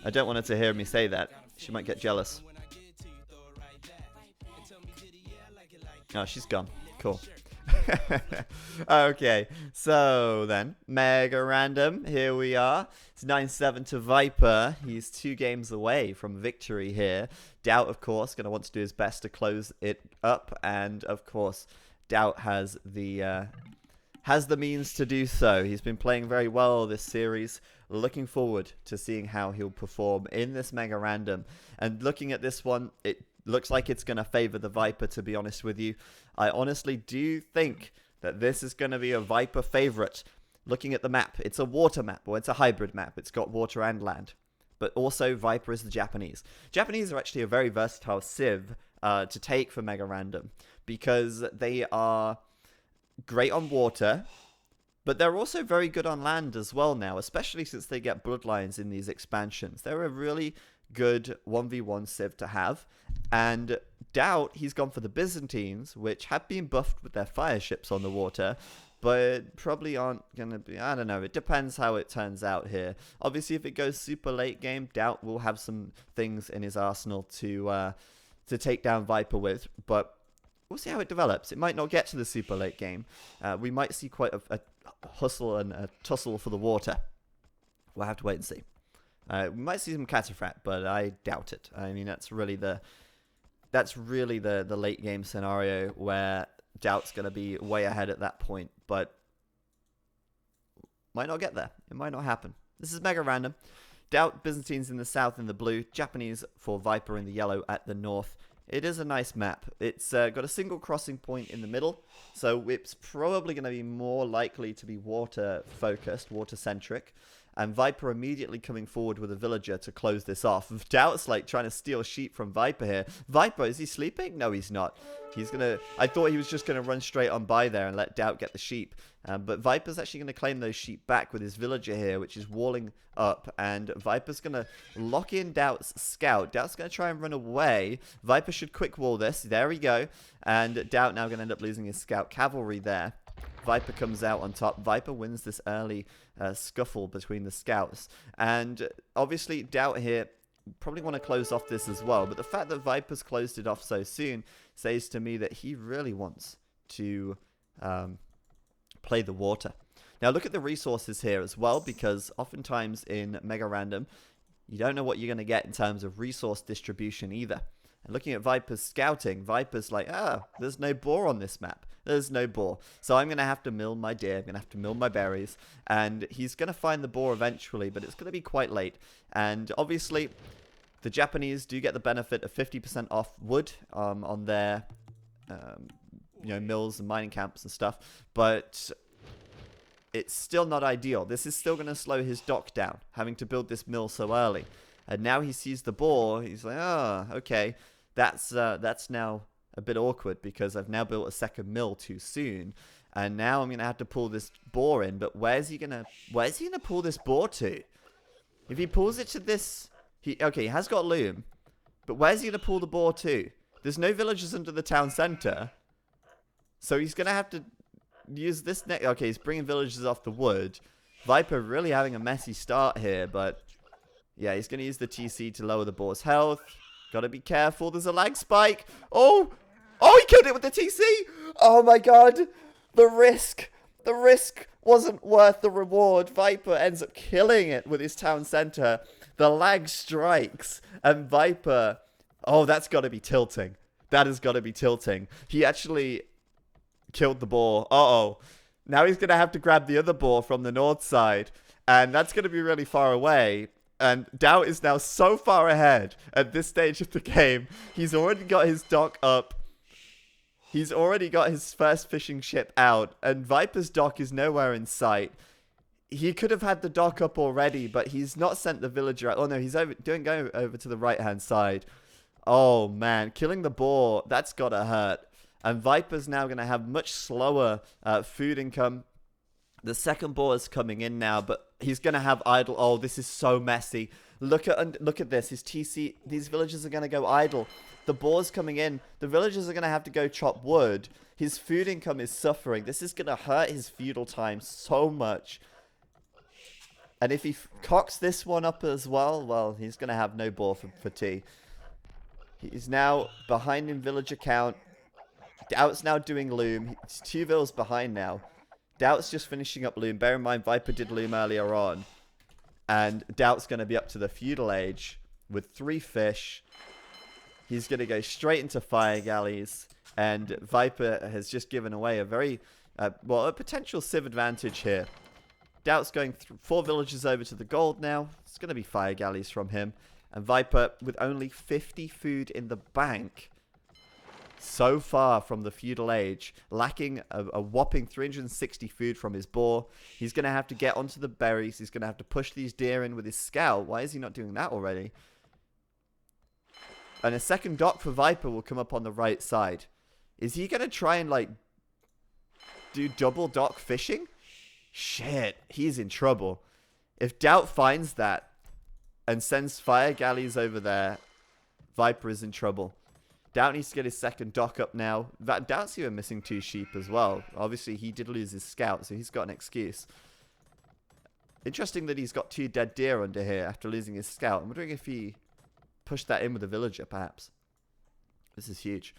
I don't want her to hear me say that. She might get jealous. Oh, she's gone. Cool. Okay, so then, Mega Random, here we are. It's 9-7 to Viper. He's 2 games away from victory here. DauT, of course, going to want to do his best to close it up. And, of course, DauT has the means to do so. He's been playing very well this series. Looking forward to seeing how he'll perform in this Mega Random. And looking at this one, it looks like it's going to favor the Viper, to be honest with you. I honestly do think that this is going to be a Viper favorite. Looking at the map, it's a water map, or it's a hybrid map. It's got water and land. But also, Viper is the Japanese. Japanese are actually a very versatile civ to take for Mega Random, because they are great on water, but they're also very good on land as well now, especially since they get bloodlines in these expansions. They're a really good 1v1 civ to have. And DauT, he's gone for the Byzantines, which have been buffed with their fire ships on the water, but probably aren't going to be, I don't know, it depends how it turns out here. Obviously, if it goes super late game, DauT will have some things in his arsenal to take down Viper with, but we'll see how it develops. It might not get to the super late game. We might see quite a hustle and a tussle for the water. We'll have to wait and see. We might see some cataphract, but I doubt it. I mean, that's really the late game scenario where DauT's going to be way ahead at that point, but might not get there. It might not happen. This is Mega Random. DauT, Byzantines in the south in the blue, Japanese for Viper in the yellow at the north. It is a nice map. It's got a single crossing point in the middle, so it's probably going to be more likely to be water-focused, water-centric. And Viper immediately coming forward with a villager to close this off. DauT's like trying to steal sheep from Viper here. Viper, is he sleeping? No, he's not. He's going to... I thought he was just going to run straight on by there and let DauT get the sheep. But Viper's actually going to claim those sheep back with his villager here, which is walling up. And Viper's going to lock in DauT's scout. DauT's going to try and run away. Viper should quick wall this. There we go. And DauT now going to end up losing his scout cavalry there. Viper comes out on top. Viper wins this early scuffle between the scouts. And obviously, DauT here probably want to close off this as well. But the fact that Viper's closed it off so soon says to me that he really wants to play the water. Now, look at the resources here as well, because oftentimes in Mega Random, you don't know what you're going to get in terms of resource distribution either. And looking at Viper's scouting, Viper's like, there's no boar on this map. There's no boar. So I'm going to have to mill my deer. I'm going to have to mill my berries. And he's going to find the boar eventually, but it's going to be quite late. And obviously, the Japanese do get the benefit of 50% off wood on their mills and mining camps and stuff. But it's still not ideal. This is still going to slow his dock down, having to build this mill so early. And now he sees the boar. He's like, okay, that's now a bit awkward because I've now built a second mill too soon, and now I'm gonna have to pull this boar in. But where's he gonna pull this boar to? If he pulls it to this, he has got loom, but where's he gonna pull the boar to? There's no villagers under the town center, so he's gonna have to use this. Okay, he's bringing villagers off the wood. Viper really having a messy start here, but. Yeah, he's going to use the TC to lower the boar's health. Got to be careful. There's a lag spike. Oh, he killed it with the TC. Oh, my God. The risk wasn't worth the reward. Viper ends up killing it with his town center. The lag strikes. And Viper... Oh, that's got to be tilting. That has got to be tilting. He actually killed the boar. Now he's going to have to grab the other boar from the north side. And that's going to be really far away. And DauT is now so far ahead at this stage of the game. He's already got his dock up. He's already got his first fishing ship out. And Viper's dock is nowhere in sight. He could have had the dock up already, but he's not sent the villager out. Oh, no, he's going over to the right-hand side. Oh, man. Killing the boar, that's got to hurt. And Viper's now going to have much slower food income. The second boar is coming in now, but he's going to have idle. Oh, this is so messy. Look at this. His TC, these villagers are going to go idle. The boar's coming in. The villagers are going to have to go chop wood. His food income is suffering. This is going to hurt his feudal time so much. And if he cocks this one up as well, he's going to have no ball for tea. He's now behind in villager count. DauT's now doing loom. He's 2 vills behind now. DauT's just finishing up loom. Bear in mind, Viper did loom earlier on. And DauT's going to be up to the feudal age with 3 fish. He's going to go straight into fire galleys. And Viper has just given away a very, a potential civ advantage here. DauT's going 4 villagers over to the gold now. It's going to be fire galleys from him. And Viper, with only 50 food in the bank, so far from the feudal age, lacking a whopping 360 food from his boar. He's going to have to get onto the berries. He's going to have to push these deer in with his scout. Why is he not doing that already? And a second dock for Viper will come up on the right side. Is he going to try and, like, do double dock fishing? Shit, he's in trouble. If DauT finds that and sends fire galleys over there, Viper is in trouble. DauT needs to get his second dock up now. DauT's even missing 2 sheep as well. Obviously, he did lose his scout, so he's got an excuse. Interesting that he's got 2 dead deer under here after losing his scout. I'm wondering if he pushed that in with a villager, perhaps. This is huge.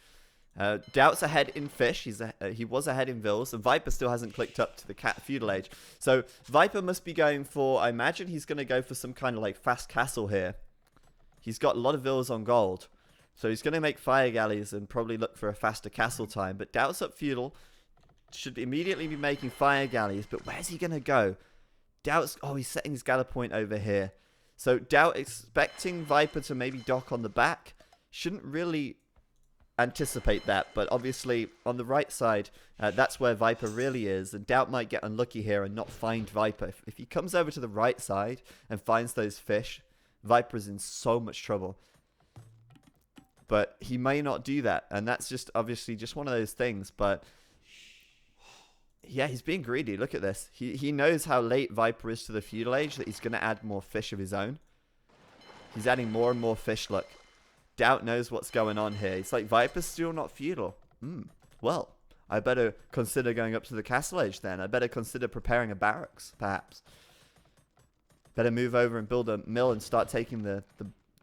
DauT's ahead in fish. He was ahead in vills, and Viper still hasn't clicked up to the feudal age. So Viper must be going for, I imagine he's going to go for some kind of like fast castle here. He's got a lot of vills on gold. So he's going to make fire galleys and probably look for a faster castle time. But DauT's up feudal. Should immediately be making fire galleys. But where's he going to go? DauT's... Oh, he's setting his galley point over here. So DauT expecting Viper to maybe dock on the back. Shouldn't really anticipate that. But obviously, on the right side, that's where Viper really is. And DauT might get unlucky here and not find Viper. If he comes over to the right side and finds those fish, Viper's in so much trouble. But he may not do that. And that's just obviously just one of those things. But yeah, he's being greedy. Look at this. He knows how late Viper is to the feudal age, that he's going to add more fish of his own. He's adding more and more fish. Look, DauT knows what's going on here. It's like, Viper's still not feudal. Well, I better consider going up to the castle age then. I better consider preparing a barracks, perhaps. Better move over and build a mill and start taking the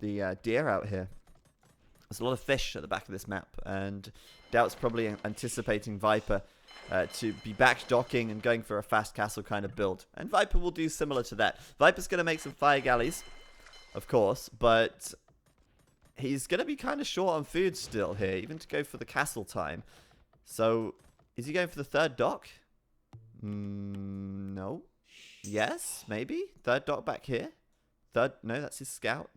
deer out here. There's a lot of fish at the back of this map, and DauT's probably anticipating Viper to be back docking and going for a fast castle kind of build. And Viper will do similar to that. Viper's going to make some fire galleys, of course, but he's going to be kind of short on food still here, even to go for the castle time. So, is he going for the 3rd dock? No. Yes, maybe. 3rd dock back here. No, that's his scout.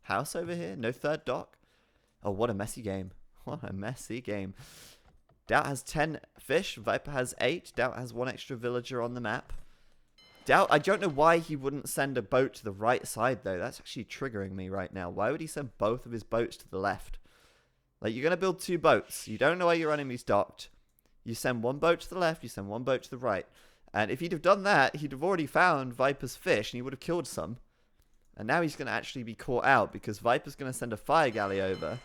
House over here. No 3rd dock. Oh, what a messy game. What a messy game. DauT has 10 fish. Viper has 8. DauT has 1 extra villager on the map. DauT, I don't know why he wouldn't send a boat to the right side, though. That's actually triggering me right now. Why would he send both of his boats to the left? Like, you're going to build 2 boats. You don't know where your enemy's docked. You send 1 boat to the left. You send 1 boat to the right. And if he'd have done that, he'd have already found Viper's fish, and he would have killed some. And now he's going to actually be caught out, because Viper's going to send a fire galley over.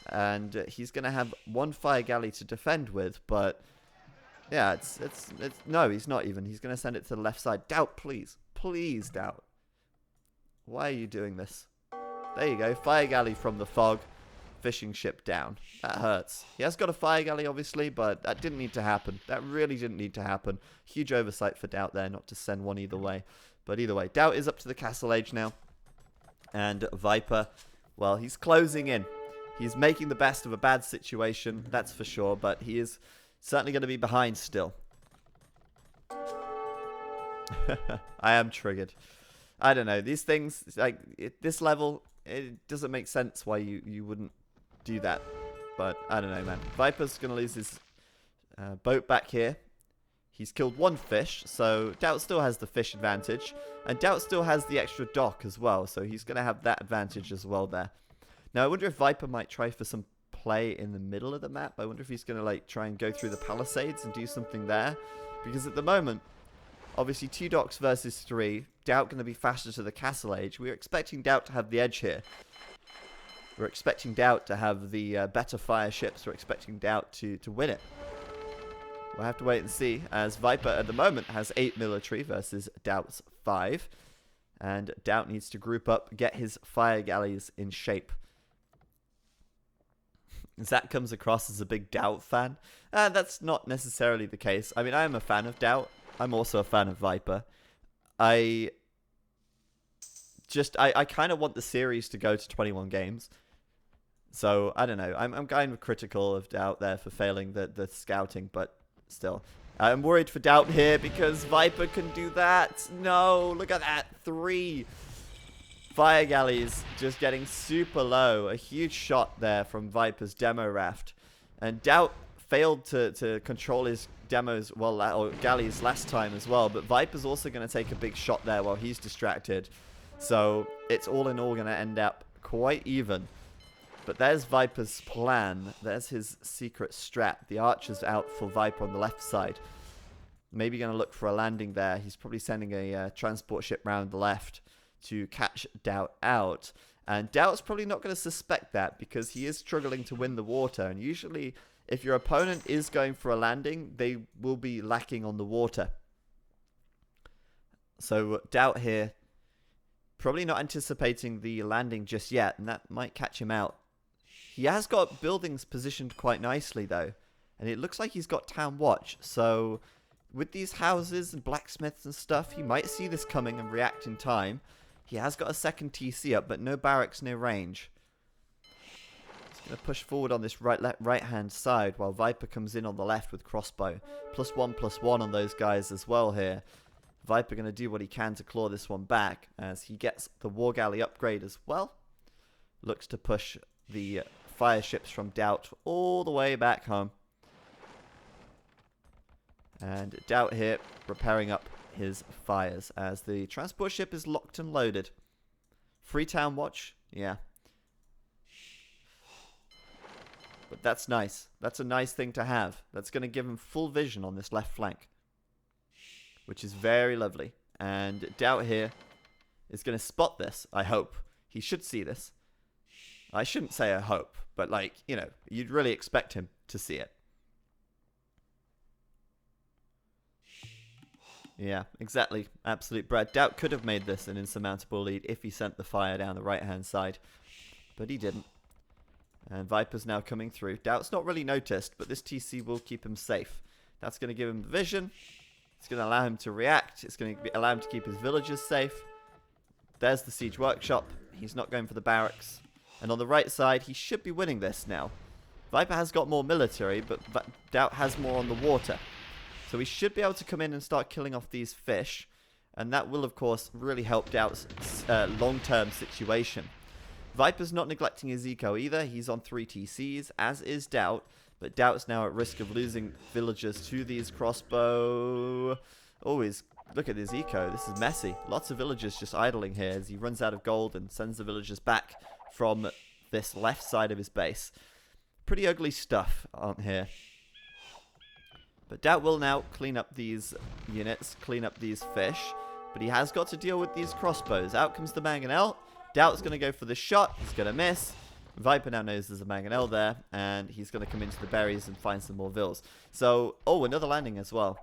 And he's going to have 1 fire galley to defend with, but yeah, it's no, he's not even. He's going to send it to the left side. DauT, please. Please, DauT. Why are you doing this? There you go. Fire galley from the fog. Fishing ship down. That hurts. He has got a fire galley, obviously, but that didn't need to happen. That really didn't need to happen. Huge oversight for DauT there, not to send one either way. But either way, DauT is up to the castle age now. And Viper, well, he's closing in. He's making the best of a bad situation, that's for sure, but he is certainly going to be behind still. I am triggered. I don't know. These things, like, at this level, it doesn't make sense why you wouldn't do that. But, I don't know, man. Viper's going to lose his boat back here. He's killed 1 fish, so DauT still has the fish advantage. And DauT still has the extra dock as well, so he's going to have that advantage as well there. Now, I wonder if Viper might try for some play in the middle of the map. I wonder if he's going to, like, try and go through the palisades and do something there. Because at the moment, obviously 2 docks versus 3. DauT going to be faster to the castle age. We're expecting DauT to have the edge here. We're expecting DauT to have the better fire ships. We're expecting DauT to win it. We'll have to wait and see, as Viper at the moment has 8 military versus DauT's 5. And DauT needs to group up, get his fire galleys in shape. Zach comes across as a big DauT fan. That's not necessarily the case. I mean, I am a fan of DauT. I'm also a fan of Viper. I kind of want the series to go to 21 games. So, I don't know. I'm kind of critical of DauT there for failing the scouting, but still. I'm worried for DauT here because Viper can do that. No, look at that. 3 fire galleys just getting super low. A huge shot there from Viper's demo raft. And DauT failed to control his demos, well, or galleys last time as well. But Viper's also going to take a big shot there while he's distracted. So it's all in all going to end up quite even. But there's Viper's plan. There's his secret strat. The archer's out for Viper on the left side. Maybe going to look for a landing there. He's probably sending a transport ship round the left to catch DauT out. And DauT's probably not going to suspect that because he is struggling to win the water. And usually, if your opponent is going for a landing, they will be lacking on the water. So DauT here, probably not anticipating the landing just yet. And that might catch him out. He has got buildings positioned quite nicely, though. And it looks like he's got town watch. So with these houses and blacksmiths and stuff, he might see this coming and react in time. He has got a second TC up, but no barracks near range. He's going to push forward on this right-hand side while Viper comes in on the left with crossbow. +1/+1 on those guys as well here. Viper going to do what he can to claw this one back as he gets the war galley upgrade as well. Looks to push the fire ships from DauT all the way back home. And DauT here repairing up his fires as the transport ship is locked and loaded. Freetown watch, yeah. But that's nice. That's a nice thing to have. That's going to give him full vision on this left flank, which is very lovely. And DauT here is going to spot this, I hope. He should see this. I shouldn't say I hope, but like, you know, you'd really expect him to see it. Yeah, exactly. Absolute Brad. DauT could have made this an insurmountable lead if he sent the fire down the right-hand side, but he didn't. And Viper's now coming through. DauT's not really noticed, but this TC will keep him safe. That's going to give him vision. It's going to allow him to react. It's going to allow him to keep his villagers safe. There's the siege workshop. He's not going for the barracks. And on the right side, he should be winning this now. Viper has got more military, but DauT has more on the water. So he should be able to come in and start killing off these fish. And that will, of course, really help DauT's long-term situation. Viper's not neglecting his eco either. He's on 3 TCs, as is DauT. But DauT's now at risk of losing villagers to these crossbow. Always look at his eco. This is messy. Lots of villagers just idling here as he runs out of gold and sends the villagers back from this left side of his base. Pretty ugly stuff on here. But DauT will now clean up these units, clean up these fish. But he has got to deal with these crossbows. Out comes the mangonel. DauT's going to go for the shot. He's going to miss. Viper now knows there's a mangonel there. And he's going to come into the berries and find some more vills. So, oh, another landing as well.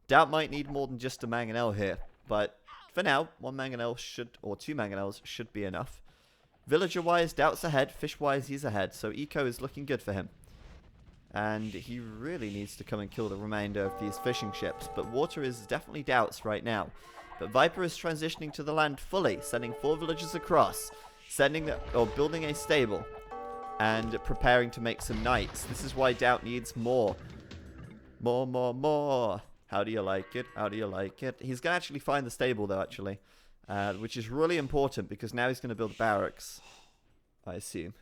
DauT might need more than just a mangonel here. But for now, 1 mangonel should, or 2 mangonels should be enough. Villager-wise, DauT's ahead. Fish-wise, he's ahead. So eco is looking good for him. And he really needs to come and kill the remainder of these fishing ships. But water is definitely DauT's right now. But Viper is transitioning to the land fully, sending 4 villagers across, building a stable, and preparing to make some knights. This is why DauT needs more. More. How do you like it? How do you like it? He's going to actually find the stable, though, actually. Which is really important, because now he's going to build barracks, I assume.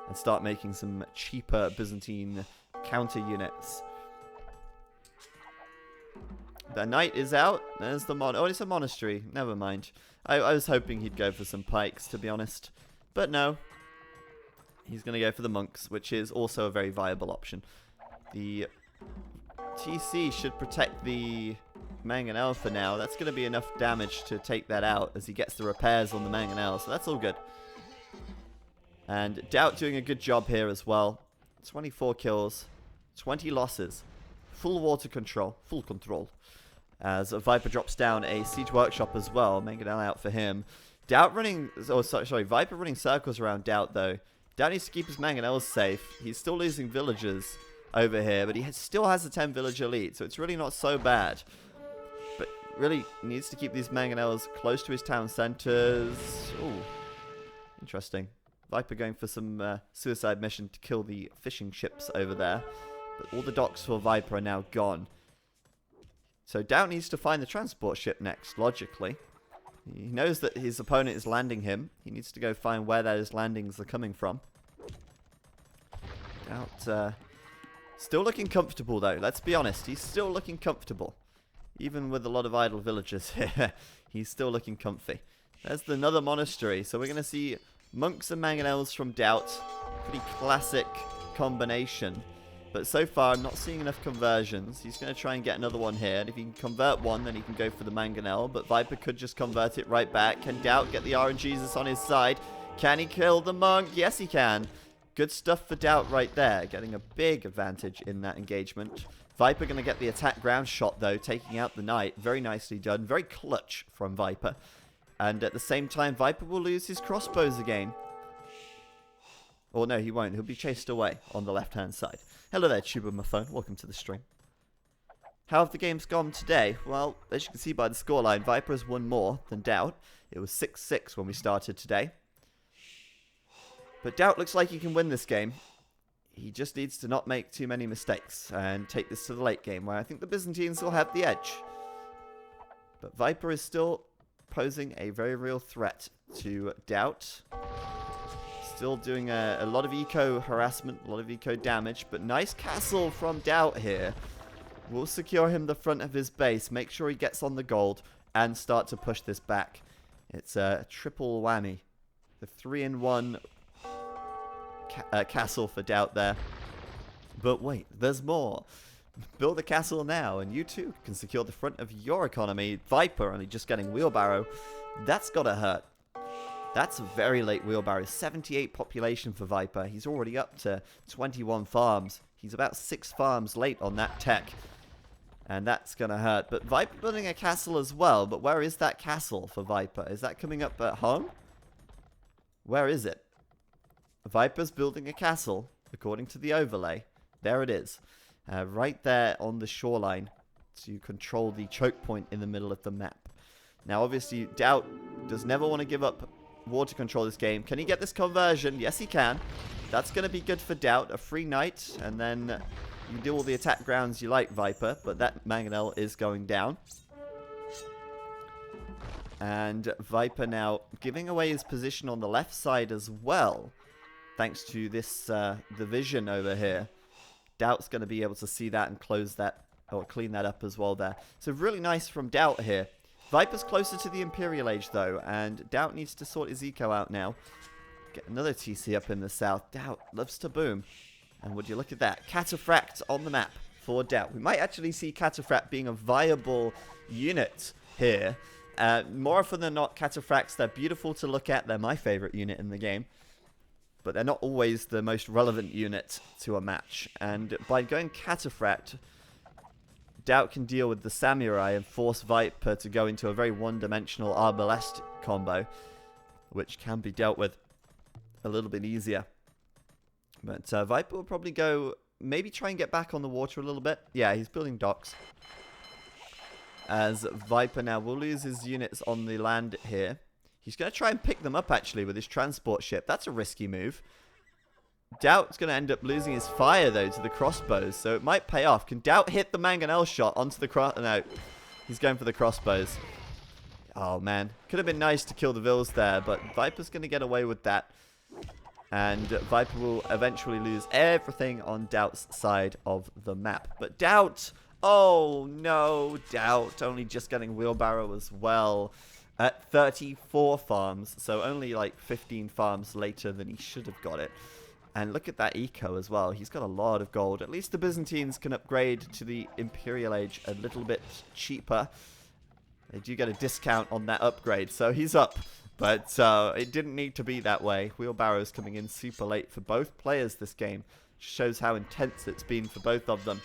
And start making some cheaper Byzantine counter units. The knight is out. There's the oh, it's a monastery. Never mind. I was hoping he'd go for some pikes, to be honest. But no. He's going to go for the monks, which is also a very viable option. The TC should protect the mangonel for now. That's going to be enough damage to take that out as he gets the repairs on the mangonel. So that's all good. And DauT doing a good job here as well. 24 kills. 20 losses. Full water control. Full control. As Viper drops down a siege workshop as well. Mangonel out for him. DauT running... Oh, sorry. Viper running circles around DauT, though. DauT needs to keep his Mangonels safe. He's still losing villagers over here, but he still has a 10 villager lead, so it's really not so bad. But really needs to keep these Mangonels close to his town centers. Ooh, interesting. Viper going for some suicide mission to kill the fishing ships over there. But all the docks for Viper are now gone. So DauT needs to find the transport ship next, logically. He knows that his opponent is landing him. He needs to go find where those landings are coming from. DauT still looking comfortable, though. Let's be honest. He's still looking comfortable. Even with a lot of idle villagers here, he's still looking comfy. There's another monastery. So we're going to see monks and mangonels from DauT. Pretty classic combination. But so far, I'm not seeing enough conversions. He's going to try and get another one here. And if he can convert one, then he can go for the mangonel. But Viper could just convert it right back. Can DauT get the RNGesus on his side? Can he kill the monk? Yes, he can. Good stuff for DauT right there. Getting a big advantage in that engagement. Viper going to get the attack ground shot, though, taking out the knight. Very nicely done. Very clutch from Viper. And at the same time, Viper will lose his crossbows again. Or no, he won't. He'll be chased away on the left-hand side. Hello there, Tube on my phone. Welcome to the stream. How have the games gone today? Well, as you can see by the scoreline, Viper has won more than DauT. It was 6-6 when we started today. But DauT looks like he can win this game. He just needs to not make too many mistakes and take this to the late game, where I think the Byzantines will have the edge. But Viper is still posing a very real threat to DauT. Still doing a lot of eco harassment, a lot of eco damage, but nice castle from DauT here. We'll secure him the front of his base, make sure he gets on the gold, and start to push this back. It's a triple whammy. The 3-in-1 castle for DauT there. But wait, there's more. Build a castle now, and you too can secure the front of your economy. Viper only just getting wheelbarrow. That's gotta hurt. That's a very late wheelbarrow. 78 population for Viper. He's already up to 21 farms. He's about 6 farms late on that tech. And that's going to hurt. But Viper building a castle as well. But where is that castle for Viper? Is that coming up at home? Where is it? Viper's building a castle, according to the overlay. There it is. Right there on the shoreline to control the choke point in the middle of the map. Now, obviously, DauT does never want to give up water control this game. Can he get this conversion? Yes, he can. That's going to be good for DauT. A free knight, and then you do all the attack grounds you like, Viper, but that mangonel is going down. And Viper now giving away his position on the left side as well, thanks to this the vision over here. DauT's going to be able to see that and close that, or clean that up as well there. So really nice from DauT here. Viper's closer to the Imperial Age, though, and DauT needs to sort his eco out now. Get another TC up in the south. DauT loves to boom. And would you look at that? Cataphract on the map for DauT. We might actually see Cataphract being a viable unit here. More often than not, Cataphracts, they're beautiful to look at. They're my favorite unit in the game. But they're not always the most relevant unit to a match. And by going Cataphract, DauT can deal with the Samurai and force Viper to go into a very one-dimensional Arbalest combo, which can be dealt with a little bit easier. But Viper will probably go, maybe try and get back on the water a little bit. Yeah, he's building docks. As Viper now will lose his units on the land here. He's going to try and pick them up, actually, with his transport ship. That's a risky move. DauT's going to end up losing his fire, though, to the crossbows, so it might pay off. Can DauT hit the mangonel shot onto the cross? No, he's going for the crossbows. Oh, man. Could have been nice to kill the Vills there, but Viper's going to get away with that. And Viper will eventually lose everything on DauT's side of the map. But DauT, oh no, DauT only just getting wheelbarrow as well. At 34 farms, so only like 15 farms later than he should have got it. And look at that eco as well. He's got a lot of gold. At least the Byzantines can upgrade to the Imperial Age a little bit cheaper. They do get a discount on that upgrade, so he's up. But it didn't need to be that way. Wheelbarrow's coming in super late for both players this game. Shows how intense it's been for both of them.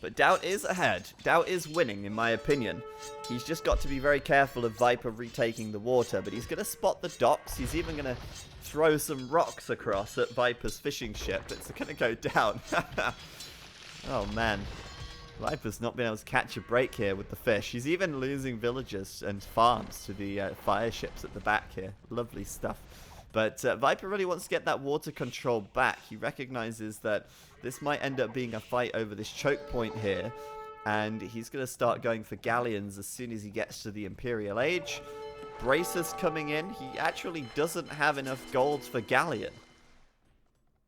But DauT is ahead. DauT is winning, in my opinion. He's just got to be very careful of Viper retaking the water, but he's going to spot the docks. He's even going to throw some rocks across at Viper's fishing ship. It's going to go down. Oh, man. Viper's not been able to catch a break here with the fish. He's even losing villagers and farms to the fire ships at the back here. Lovely stuff. But Viper really wants to get that water control back. He recognizes that this might end up being a fight over this choke point here. And he's going to start going for galleons as soon as he gets to the Imperial Age. Bracer's coming in. He actually doesn't have enough gold for galleon.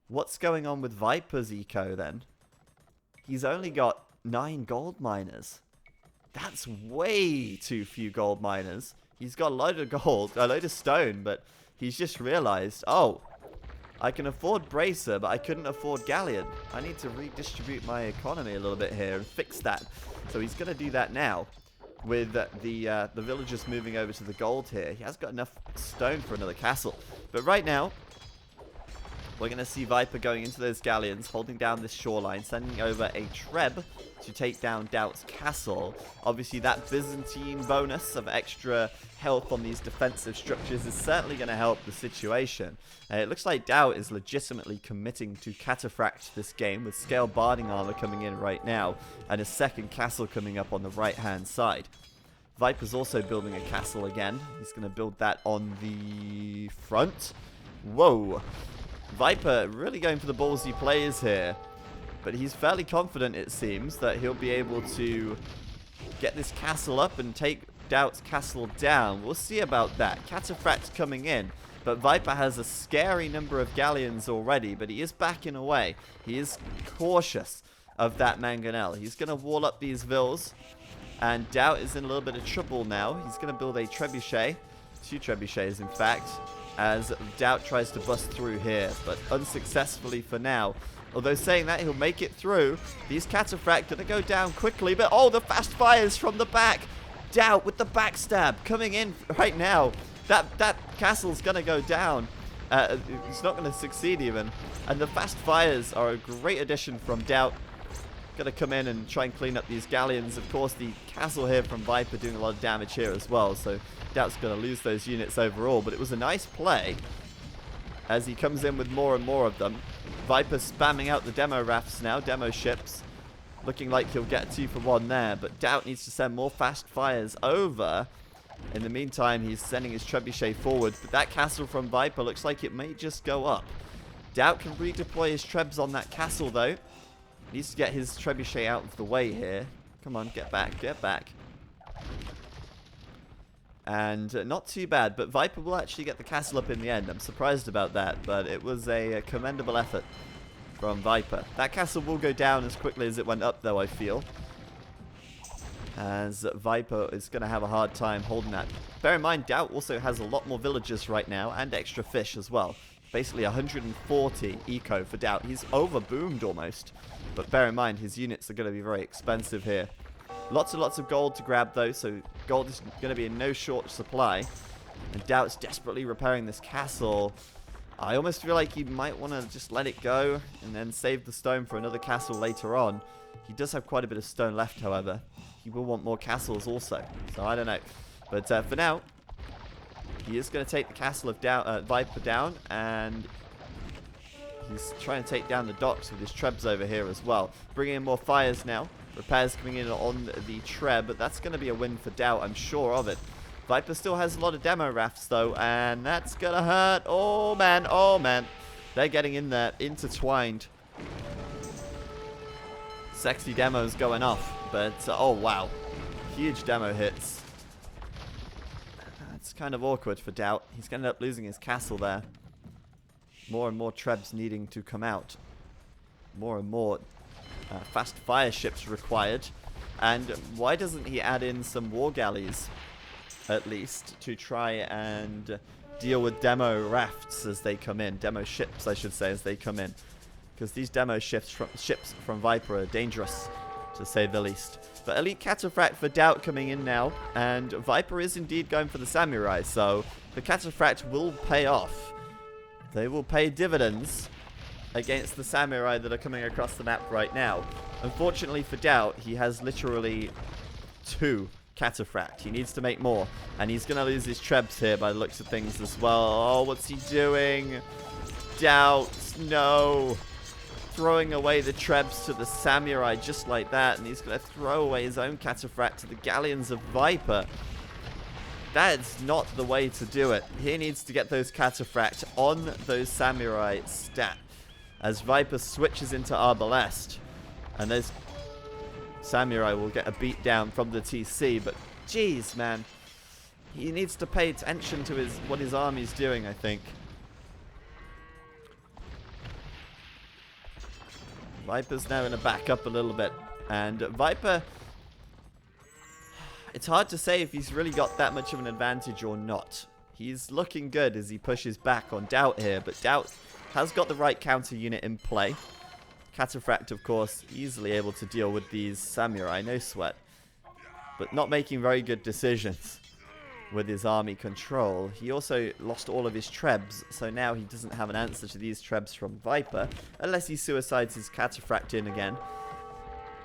What's going on with Viper's eco then? He's only got 9 gold miners. That's way too few gold miners. He's got a load of gold, a load of stone, but he's just realized, oh, I can afford Bracer, but I couldn't afford Galleon. I need to redistribute my economy a little bit here and fix that. So he's going to do that now with the villagers moving over to the gold here. He has got enough stone for another castle. But right now, we're going to see Viper going into those galleons, holding down this shoreline, sending over a Treb to take down DauT's castle. Obviously, that Byzantine bonus of extra health on these defensive structures is certainly going to help the situation. It looks like DauT is legitimately committing to cataphract this game, with scale barding armor coming in right now, and a second castle coming up on the right-hand side. Viper's also building a castle again. He's going to build that on the front. Whoa. Viper really going for the ballsy plays here. But he's fairly confident, it seems, that he'll be able to get this castle up and take DauT's castle down. We'll see about that. Cataphract's coming in. But Viper has a scary number of galleons already. But he is backing away. He is cautious of that mangonel. He's going to wall up these vills. And DauT is in a little bit of trouble now. He's going to build a trebuchet. 2 trebuchets, in fact. As DauT tries to bust through here. But unsuccessfully for now. Although saying that, he'll make it through. These Cataphract going to go down quickly. But, oh, the fast fires from the back. DauT with the backstab coming in right now. That castle's going to go down. It's not going to succeed even. And the fast fires are a great addition from DauT. Going to come in and try and clean up these galleons. Of course, the castle here from Viper doing a lot of damage here as well. So DauT's going to lose those units overall. But it was a nice play as he comes in with more and more of them. Viper spamming out the demo rafts now, demo ships. Looking like he'll get 2 for 1 there, but DauT needs to send more fast fires over. In the meantime, he's sending his trebuchet forward, but that castle from Viper looks like it may just go up. DauT can redeploy his trebs on that castle, though. Needs to get his trebuchet out of the way here. Come on, get back, get back. And not too bad, but Viper will actually get the castle up in the end. I'm surprised about that, but it was a commendable effort from Viper. That castle will go down as quickly as it went up, though, I feel. As Viper is going to have a hard time holding that. Bear in mind, DauT also has a lot more villagers right now, and extra fish as well. Basically 140 eco for DauT. He's over-boomed almost. But bear in mind, his units are going to be very expensive here. Lots and lots of gold to grab, though, so gold is going to be in no short supply. And DauT's desperately repairing this castle. I almost feel like he might want to just let it go and then save the stone for another castle later on. He does have quite a bit of stone left, however. He will want more castles also, so I don't know. But for now, he is going to take the castle of Viper down, and he's trying to take down the docks with his trebs over here as well. Bringing in more fires now. Repairs coming in on the Treb, but that's going to be a win for DauT, I'm sure of it. Viper still has a lot of demo rafts, though, and that's going to hurt. Oh, man. Oh, man. They're getting in there, intertwined. Sexy demos going off, but, oh, wow. Huge demo hits. It's kind of awkward for DauT. He's going to end up losing his castle there. More and more Trebs needing to come out. More and more fast fire ships required. And why doesn't he add in some war galleys, at least, to try and deal with demo rafts as they come in? Demo ships, I should say, as they come in. Because these demo ships from Viper are dangerous, to say the least. But Elite Cataphract for DauT coming in now. And Viper is indeed going for the Samurai. So the Cataphract will pay off. They will pay dividends. against the samurai that are coming across the map right now. Unfortunately for DauT, he has literally 2 Cataphract. He needs to make more, and he's going to lose his trebs here by the looks of things as well. Oh, what's he doing? DauT, no. Throwing away the trebs to the samurai just like that, and he's going to throw away his own Cataphract to the galleons of Viper. That's not the way to do it. He needs to get those Cataphract on those samurai stat as Viper switches into Arbalest, and those samurai will get a beat down from the TC. But jeez, man, he needs to pay attention to what his army's doing, I think. Viper's now going to back up a little bit, and Viper, it's hard to say if he's really got that much of an advantage or not. He's looking good as he pushes back on DauT here, but DauT has got the right counter unit in play. Cataphract, of course, easily able to deal with these samurai, no sweat. But not making very good decisions with his army control. He also lost all of his trebs, so now he doesn't have an answer to these trebs from Viper, unless he suicides his Cataphract in again.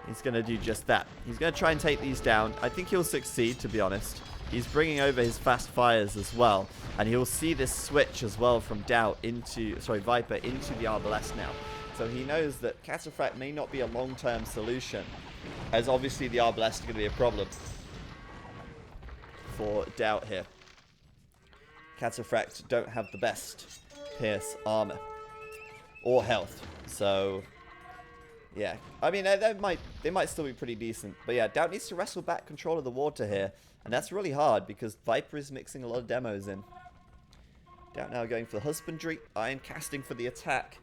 He's going to do just that. He's going to try and take these down. I think he'll succeed, to be honest. He's bringing over his fast fires as well, and he'll see this switch as well from Viper into the Arbalest now. So he knows that Cataphract may not be a long-term solution, as obviously the Arbalest is going to be a problem for DauT here. Cataphract don't have the best pierce armor or health, so yeah. I mean, they might still be pretty decent, but yeah, DauT needs to wrestle back control of the water here, and that's really hard because Viper is mixing a lot of demos in. DauT now going for the husbandry, iron casting for the attack.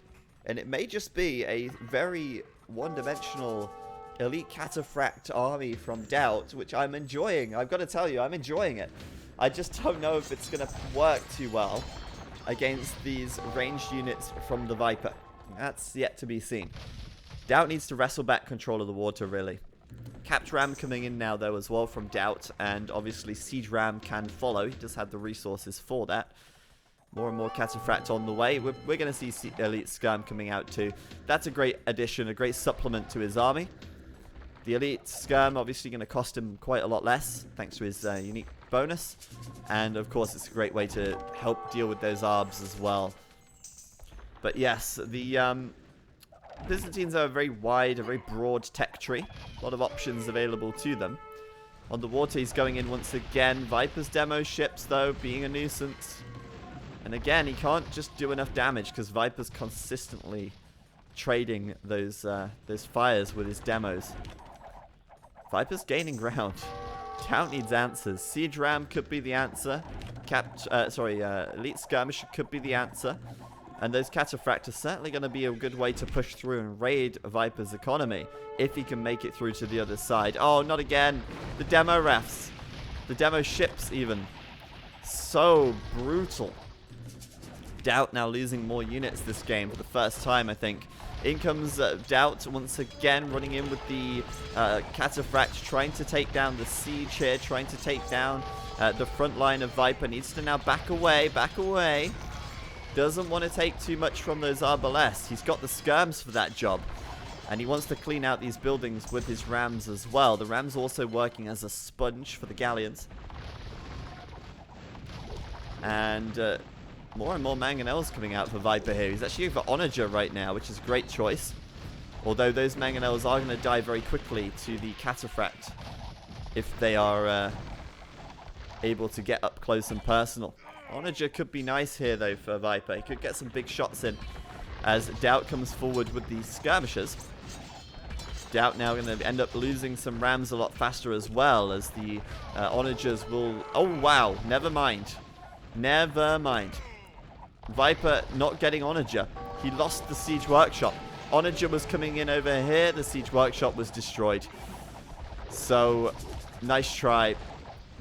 And it may just be a very one-dimensional elite Cataphract army from DauT, which I'm enjoying. I've got to tell you, I'm enjoying it. I just don't know if it's going to work too well against these ranged units from the Viper. That's yet to be seen. DauT needs to wrestle back control of the water, really. Capt Ram coming in now, though, as well from DauT, and obviously Siege Ram can follow. He does have the resources for that. More and more Cataphract on the way. We're going to see Elite Scum coming out too. That's a great addition, a great supplement to his army. The Elite Scum obviously going to cost him quite a lot less, thanks to his unique bonus. And of course, it's a great way to help deal with those ARBs as well. But yes, the Byzantines are a very wide, a very broad tech tree. A lot of options available to them. On the water, he's going in once again. Viper's demo ships, though, being a nuisance. And again, he can't just do enough damage because Viper's consistently trading those fires with his demos. Viper's gaining ground. DauT needs answers. Siege Ram could be the answer. Elite Skirmisher could be the answer. And those Cataphract are certainly going to be a good way to push through and raid Viper's economy if he can make it through to the other side. Oh, not again. The demo refs. The demo ships even. So brutal. DauT now losing more units this game for the first time, I think. In comes DauT once again, running in with the Cataphract, trying to take down the siege here, trying to take down the front line of Viper. Needs to now back away, back away. Doesn't want to take too much from those Arbalests. He's got the skirms for that job. And he wants to clean out these buildings with his rams as well. The rams also working as a sponge for the galleons. And more and more mangonels coming out for Viper here. He's actually over Onager right now, which is a great choice. Although those mangonels are going to die very quickly to the Cataphract if they are able to get up close and personal. Onager could be nice here, though, for Viper. He could get some big shots in as DauT comes forward with these skirmishers. DauT now going to end up losing some rams a lot faster as well, as the Onagers will... Oh, wow. Never mind. Never mind. Viper not getting Onager. He lost the Siege Workshop. Onager was coming in over here. The Siege Workshop was destroyed. So, nice try.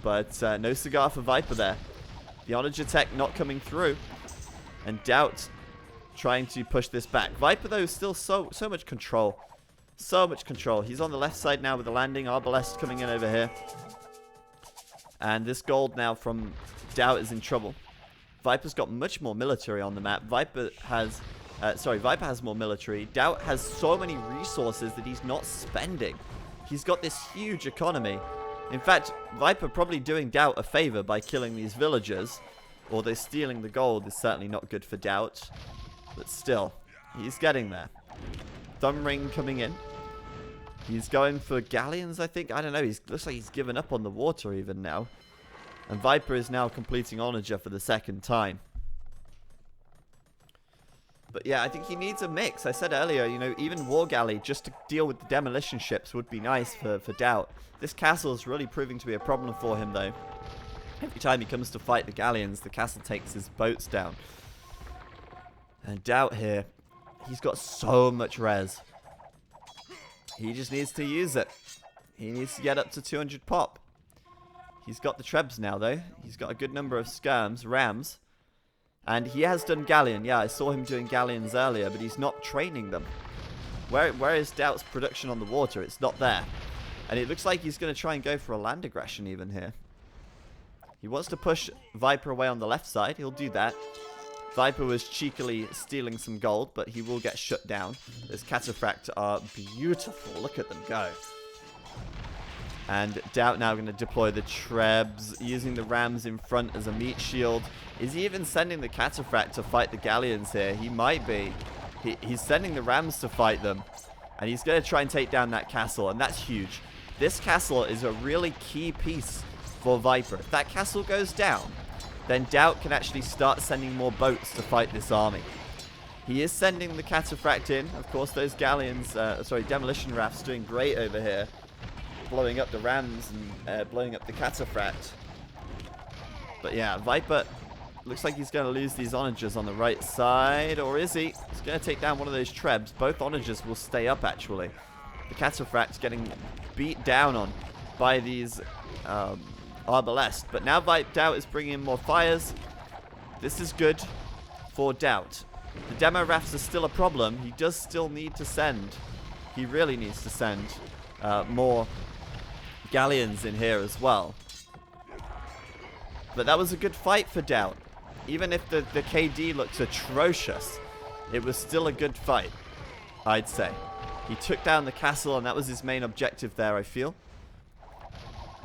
But no cigar for Viper there. The Onager tech not coming through. And DauT trying to push this back. Viper, though, still so much control. So much control. He's on the left side now with the landing. Arbalest coming in over here. And this gold now from DauT is in trouble. Viper's got much more military on the map. Viper has Sorry, Viper has more military. DauT has so many resources that he's not spending. He's got this huge economy. In fact, Viper probably doing DauT a favor by killing these villagers. Although stealing the gold is certainly not good for DauT. But still, he's getting there. Thumb Ring coming in. He's going for galleons, I think. I don't know. Looks like he's given up on the water even now. And Viper is now completing Onager for the second time. But yeah, I think he needs a mix. I said earlier, you know, even War Galley, just to deal with the demolition ships, would be nice for DauT. This castle is really proving to be a problem for him, though. Every time he comes to fight the galleons, the castle takes his boats down. And DauT here, he's got so much res. He just needs to use it. He needs to get up to 200 pop. He's got the Trebs now, though. He's got a good number of skirms, rams. And he has done galleon. Yeah, I saw him doing galleons earlier, but he's not training them. Where is DauT's production on the water? It's not there. And it looks like he's going to try and go for a land aggression even here. He wants to push Viper away on the left side. He'll do that. Viper was cheekily stealing some gold, but he will get shut down. Those Cataphract are beautiful. Look at them go. And DauT now going to deploy the Trebs, using the Rams in front as a meat shield. Is he even sending the Cataphract to fight the Galleons here? He might be. He's sending the Rams to fight them. And he's going to try and take down that castle, and that's huge. This castle is a really key piece for Viper. If that castle goes down, then DauT can actually start sending more boats to fight this army. He is sending the Cataphract in. Of course, those Galleons, demolition rafts doing great over here. Blowing up the Rams and blowing up the Cataphract. But yeah, Viper looks like he's going to lose these Onagers on the right side. Or is he? He's going to take down one of those Trebs. Both Onagers will stay up, actually. The Cataphract's getting beat down on by these Arbalest. But now DauT is bringing in more fires. This is good for DauT. The demo rafts are still a problem. He does still need to send. He really needs to send more Galleons in here as well. But that was a good fight for DauT. Even if the KD looks atrocious, it was still a good fight, I'd say. He took down the castle, and that was his main objective there, I feel.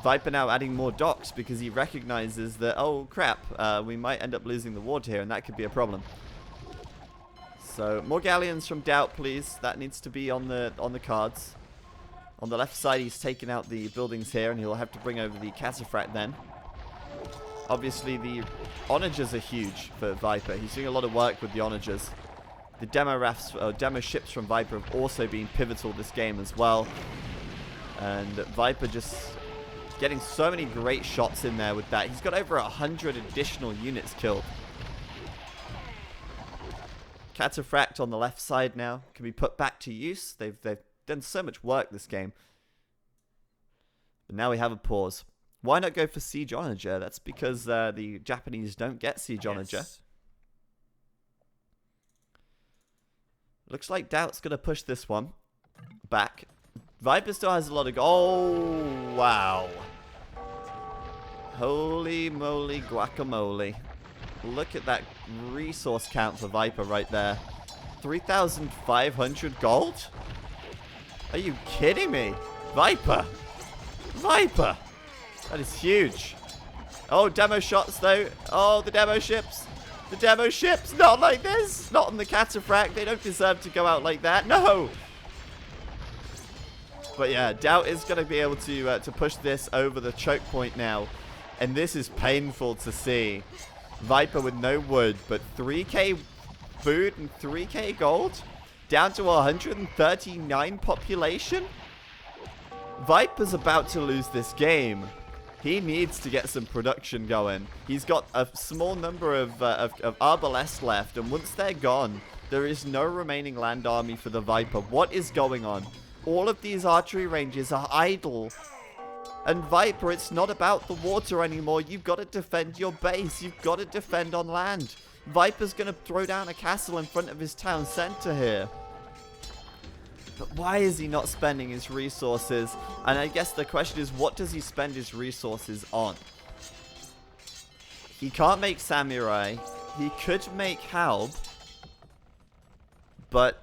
Viper now adding more docks because he recognizes that, oh crap, we might end up losing the water here, and that could be a problem. So more Galleons from DauT, please. That needs to be on the cards. On the left side, he's taken out the buildings here, and he'll have to bring over the Cataphract then. Obviously, the Onagers are huge for Viper. He's doing a lot of work with the Onagers. The demo ships from Viper have also been pivotal this game as well. And Viper just getting so many great shots in there with that. He's got over 100 additional units killed. Cataphract on the left side now can be put back to use. They've done so much work this game. But now we have a pause. Why not go for Siege Onager? That's because the Japanese don't get Siege Onager. Looks like DauT's going to push this one back. Viper still has a lot of... Oh, wow. Holy moly guacamole. Look at that resource count for Viper right there. 3,500 gold? Are you kidding me? Viper! Viper! That is huge. Oh, demo shots though. Oh, the demo ships. The demo ships. Not like this. Not on the Cataphract. They don't deserve to go out like that. No! But yeah, DauT is going to be able to push this over the choke point now. And this is painful to see. Viper with no wood, but 3k food and 3k gold? Down to 139 population? Viper's about to lose this game. He needs to get some production going. He's got a small number of Arbalest left, and once they're gone, there is no remaining land army for the Viper. What is going on? All of these archery ranges are idle. And Viper, it's not about the water anymore. You've got to defend your base. You've got to defend on land. Viper's going to throw down a castle in front of his town center here. But why is he not spending his resources? And I guess the question is, what does he spend his resources on? He can't make Samurai. He could make Halb. But,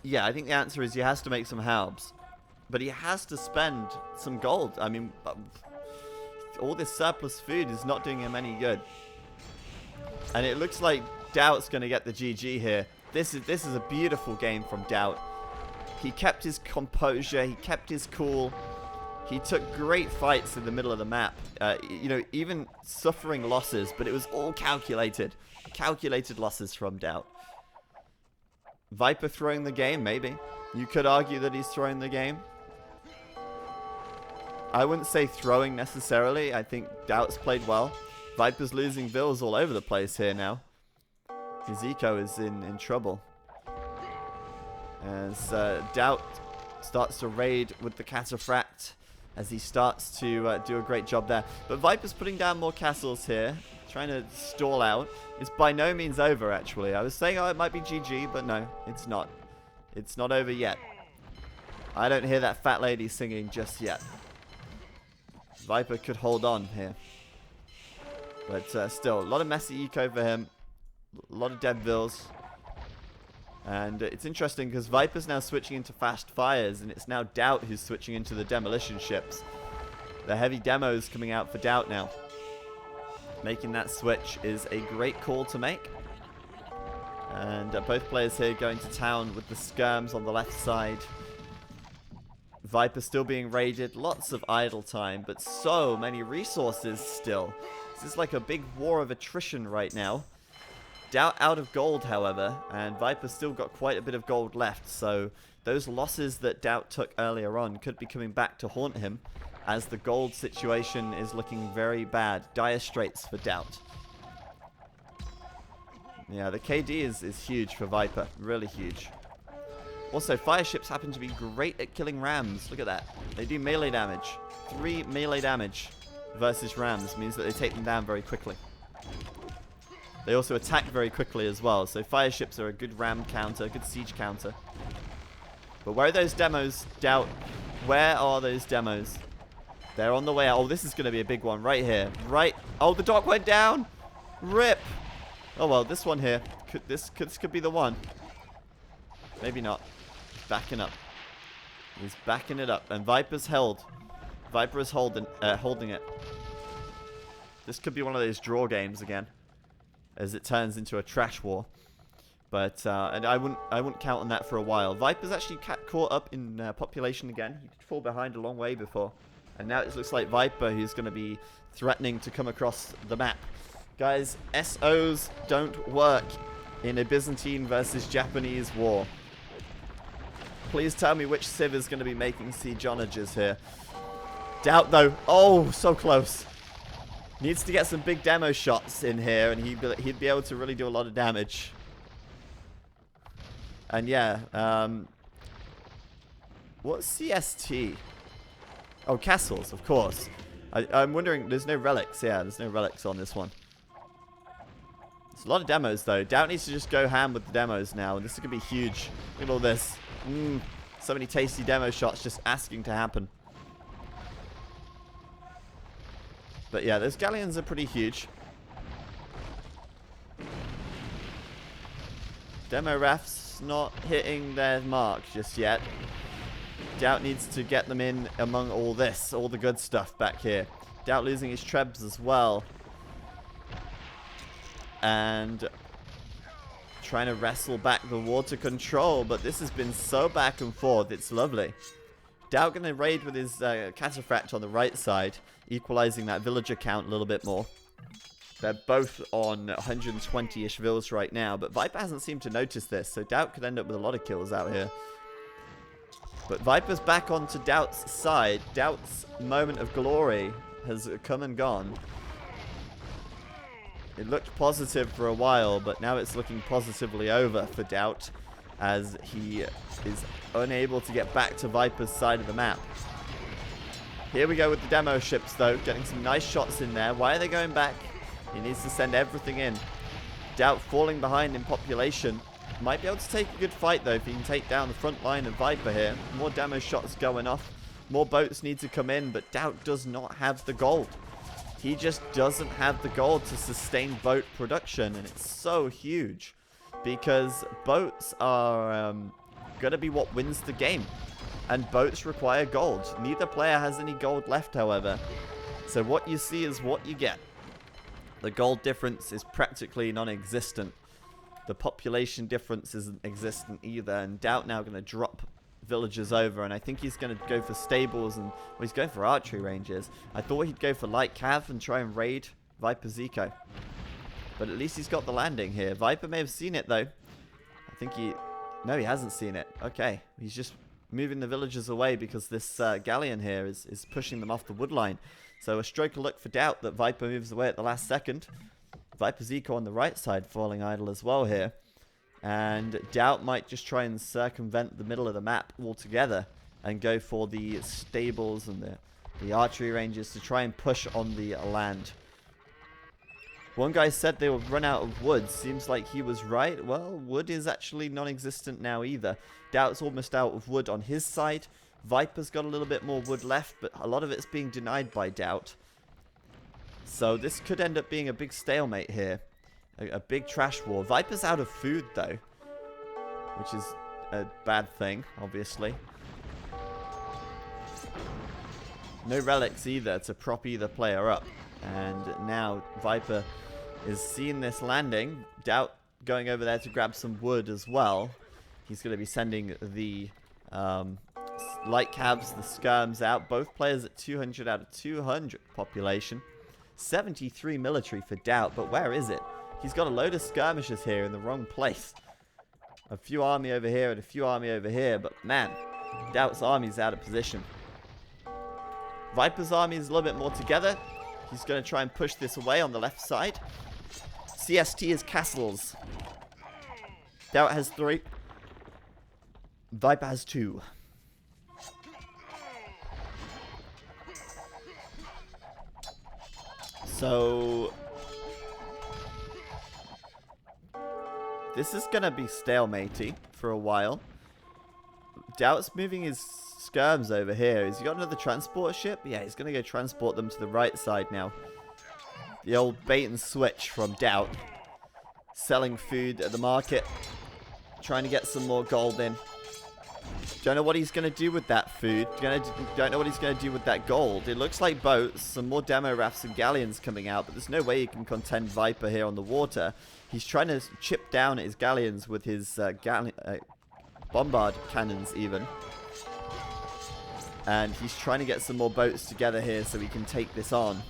yeah, I think the answer is he has to make some halbs. But he has to spend some gold. I mean, all this surplus food is not doing him any good. And it looks like DauT's going to get the GG here. This is a beautiful game from DauT. He kept his composure. He kept his cool. He took great fights in the middle of the map. You know, even suffering losses, but it was all calculated. Calculated losses from DauT. Viper throwing the game, maybe. You could argue that he's throwing the game. I wouldn't say throwing necessarily. I think DauT's played well. Viper's losing vills all over the place here now. His eco is in trouble. As DauT starts to raid with the Cataphract. As he starts to do a great job there. But Viper's putting down more castles here. Trying to stall out. It's by no means over, actually. I was saying, oh, it might be GG, but no, it's not. It's not over yet. I don't hear that fat lady singing just yet. Viper could hold on here. But still, a lot of messy eco for him. A lot of dead vills. And it's interesting because Viper's now switching into fast fires, and it's now DauT who's switching into the demolition ships. The heavy demos coming out for DauT now. Making that switch is a great call to make. And both players here going to town with the skirms on the left side. Viper still being raided. Lots of idle time, but so many resources still. This is like a big war of attrition right now. DauT out of gold, however, and Viper's still got quite a bit of gold left, so those losses that DauT took earlier on could be coming back to haunt him, as the gold situation is looking very bad. Dire straits for DauT. Yeah, the KD is huge for Viper, really huge. Also, fire ships happen to be great at killing rams. Look at that. They do melee damage. 3 melee damage versus rams means that they take them down very quickly. They also attack very quickly as well, so fire ships are a good ram counter, good siege counter. But where are those demos, DauT? Where are those demos? They're on the way out. Oh, this is going to be a big one right here. Right. Oh, the dock went down. RIP. Oh, well, this one here. This could be the one. Maybe not. Backing up. He's backing it up. And Viper's held. Viper is holding it. This could be one of those draw games again, as it turns into a trash war. But and I wouldn't count on that for a while. Viper's actually caught up in population again. He did fall behind a long way before, and now it looks like Viper who's going to be threatening to come across the map. Guys, SOs don't work in a Byzantine versus Japanese war. Please tell me which Civ is going to be making siege onages here. DauT though. Oh, so close. Needs to get some big demo shots in here, and he'd be able to really do a lot of damage. And yeah, what's CST? Oh, castles, of course. I'm wondering, there's no relics. Yeah, there's no relics on this one. There's a lot of demos, though. DauT needs to just go ham with the demos now, and this is going to be huge. Look at all this. So many tasty demo shots just asking to happen. But yeah, those galleons are pretty huge. Demo refs not hitting their mark just yet. DauT needs to get them in among all this, all the good stuff back here. DauT losing his trebs as well. And trying to wrestle back the water control, but this has been so back and forth, it's lovely. DauT going to raid with his Cataphract on the right side, equalizing that villager count a little bit more. They're both on 120-ish vills right now, but Viper hasn't seemed to notice this, so DauT could end up with a lot of kills out here. But Viper's back onto DauT's side. DauT's moment of glory has come and gone. It looked positive for a while, but now it's looking positively over for DauT, as he is unable to get back to Viper's side of the map. Here we go with the demo ships, though, getting some nice shots in there. Why are they going back? He needs to send everything in. DauT falling behind in population. Might be able to take a good fight, though, if he can take down the front line of Viper here. More demo shots going off. More boats need to come in, but DauT does not have the gold. He just doesn't have the gold to sustain boat production, and it's so huge. because boats are going to be what wins the game. And boats require gold. Neither player has any gold left, however. So what you see is what you get. The gold difference is practically non-existent. The population difference isn't existent either. And DauT now going to drop villagers over. And I think he's going to go for stables and... Well, he's going for archery ranges. I thought he'd go for light cav and try and raid Viper's eco. But at least he's got the landing here. Viper may have seen it, though. I think he... No, he hasn't seen it. Okay. He's just moving the villagers away because this galleon here is pushing them off the wood line. So a stroke of luck for DauT that Viper moves away at the last second. Viper's eco on the right side falling idle as well here. And DauT might just try and circumvent the middle of the map altogether and go for the stables and the archery ranges to try and push on the land. One guy said they would run out of wood. Seems like he was right. Well, wood is actually non-existent now either. DauT's almost out of wood on his side. Viper's got a little bit more wood left, but a lot of it's being denied by DauT. So this could end up being a big stalemate here. A big trash war. Viper's out of food, though, which is a bad thing, obviously. No relics either to prop either player up. And now Viper is seeing this landing. DauT going over there to grab some wood as well. He's going to be sending the light cabs, the skirms out. Both players at 200 out of 200 population. 73 military for DauT, but where is it? He's got a load of skirmishers here in the wrong place. A few army over here and a few army over here, but man, DauT's army's out of position. Viper's army is a little bit more together. He's going to try and push this away on the left side. CST is castles. DauT has 3. Viper has 2. So this is going to be stalematy for a while. DauT's moving his skirms over here. Has he got another transport ship? Yeah, he's going to go transport them to the right side now. The old bait and switch from DauT. Selling food at the market. Trying to get some more gold in. Don't know what he's going to do with that food. Don't know what he's going to do with that gold. It looks like boats. Some more demo rafts and galleons coming out. But there's no way he can contend Viper here on the water. He's trying to chip down his galleons with his bombard cannons even. And he's trying to get some more boats together here so he can take this on.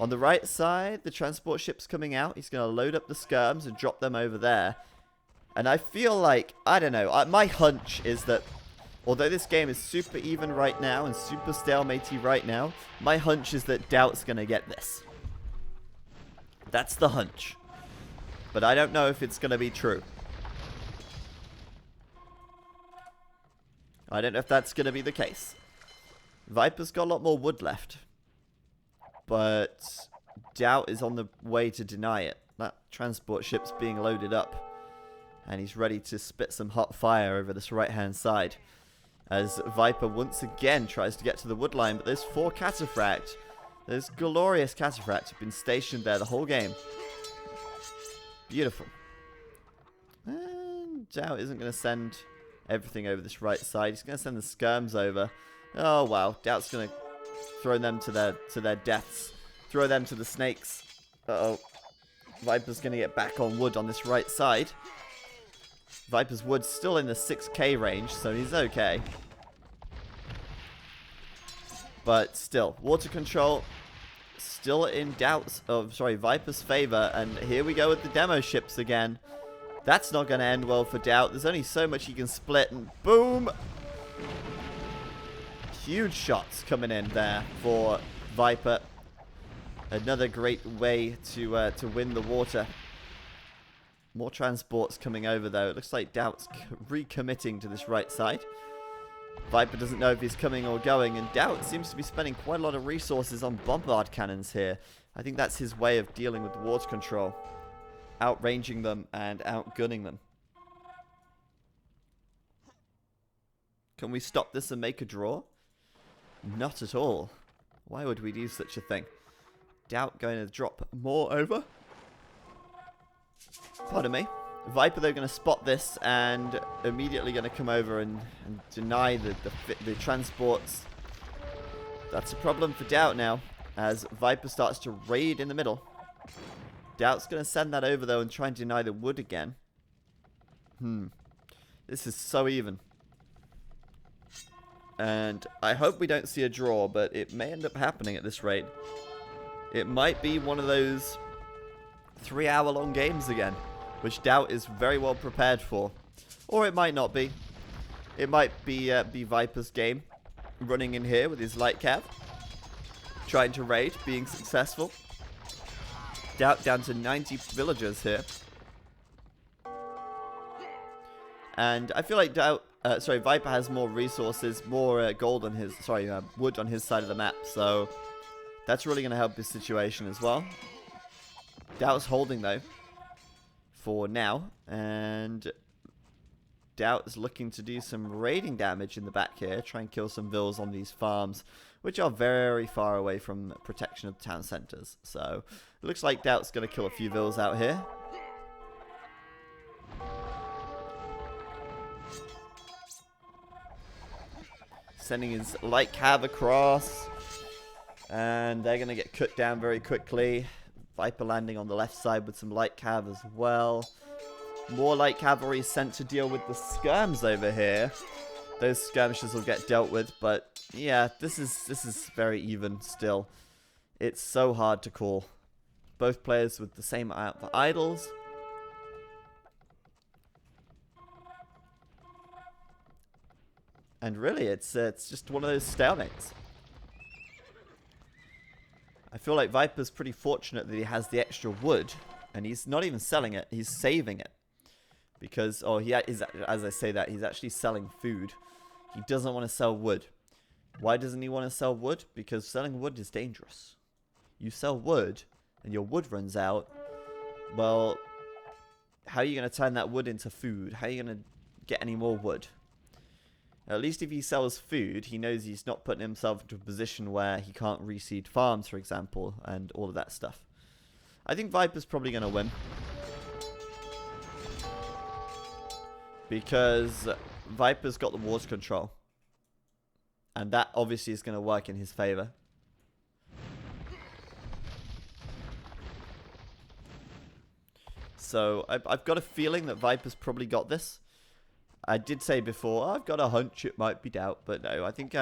On the right side, the transport ship's coming out. He's going to load up the skirms and drop them over there. And I feel like, I don't know, my hunch is that although this game is super even right now and super stalematy right now, my hunch is that DauT's going to get this. That's the hunch. But I don't know if it's going to be true. I don't know if that's going to be the case. Viper's got a lot more wood left. But DauT is on the way to deny it. That transport ship's being loaded up. And he's ready to spit some hot fire over this right-hand side. As Viper once again tries to get to the wood line. But there's 4 Cataphract. Those glorious Cataphract have been stationed there the whole game. Beautiful. And DauT isn't going to send everything over this right side. He's going to send the skirms over. Oh, wow. DauT's going to throw them to their deaths. Throw them to the snakes. Uh-oh. Viper's going to get back on wood on this right side. Viper's wood's still in the 6k range, so he's okay. But still, water control still in Viper's favor. And here we go with the demo ships again. That's not going to end well for DauT. There's only so much he can split, and boom! Huge shots coming in there for Viper. Another great way to win the water. More transports coming over, though. It looks like DauT's recommitting to this right side. Viper doesn't know if he's coming or going, and DauT seems to be spending quite a lot of resources on bombard cannons here. I think that's his way of dealing with the water control. Outranging them and outgunning them. Can we stop this and make a draw? Not at all. Why would we do such a thing? DauT going to drop more over. Pardon me. Viper, though, going to spot this and immediately going to come over and deny the transports. That's a problem for DauT now, as Viper starts to raid in the middle. DauT's going to send that over, though, and try and deny the wood again. This is so even. And I hope we don't see a draw, but it may end up happening at this rate. It might be one of those 3-hour-long games again, which DauT is very well prepared for. Or it might not be. It might be Viper's game, running in here with his light cav, trying to raid, being successful. DauT down to 90 villagers here. And I feel like Viper has more resources, more gold on his, wood on his side of the map. So that's really going to help his situation as well. DauT's holding, though, for now. And DauT is looking to do some raiding damage in the back here. Try and kill some vills on these farms, which are very far away from protection of town centers. So it looks like DauT's going to kill a few vills out here. Sending his light cav across. And they're going to get cut down very quickly. Viper landing on the left side with some light cav as well. More light cavalry sent to deal with the skirms over here. Those skirmishes will get dealt with, but yeah, this is very even still. It's so hard to call. Both players with the same amount of idols. And really, it's just one of those stalemates. I feel like Viper's pretty fortunate that he has the extra wood, and he's not even selling it, he's saving it. Because, as I say that, he's actually selling food. He doesn't want to sell wood. Why doesn't he want to sell wood? Because selling wood is dangerous. You sell wood, and your wood runs out, well, how are you going to turn that wood into food? How are you going to get any more wood? At least if he sells food, he knows he's not putting himself into a position where he can't reseed farms, for example, and all of that stuff. I think Viper's probably going to win. Because Viper's got the water control. And that obviously is going to work in his favor. So I've got a feeling that Viper's probably got this. I did say before, I've got a hunch it might be DauT, but no, I think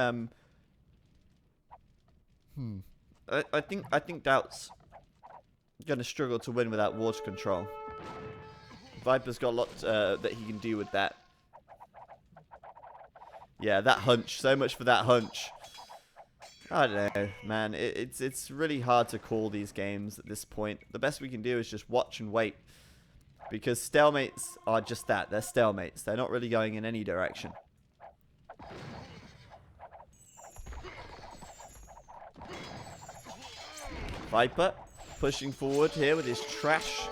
I think DauT's gonna struggle to win without water control. Viper's got a lot that he can do with that. Yeah, that hunch. So much for that hunch. I don't know, man. It's really hard to call these games at this point. The best we can do is just watch and wait. Because stalemates are just that. They're stalemates. They're not really going in any direction. Viper pushing forward here with his trash.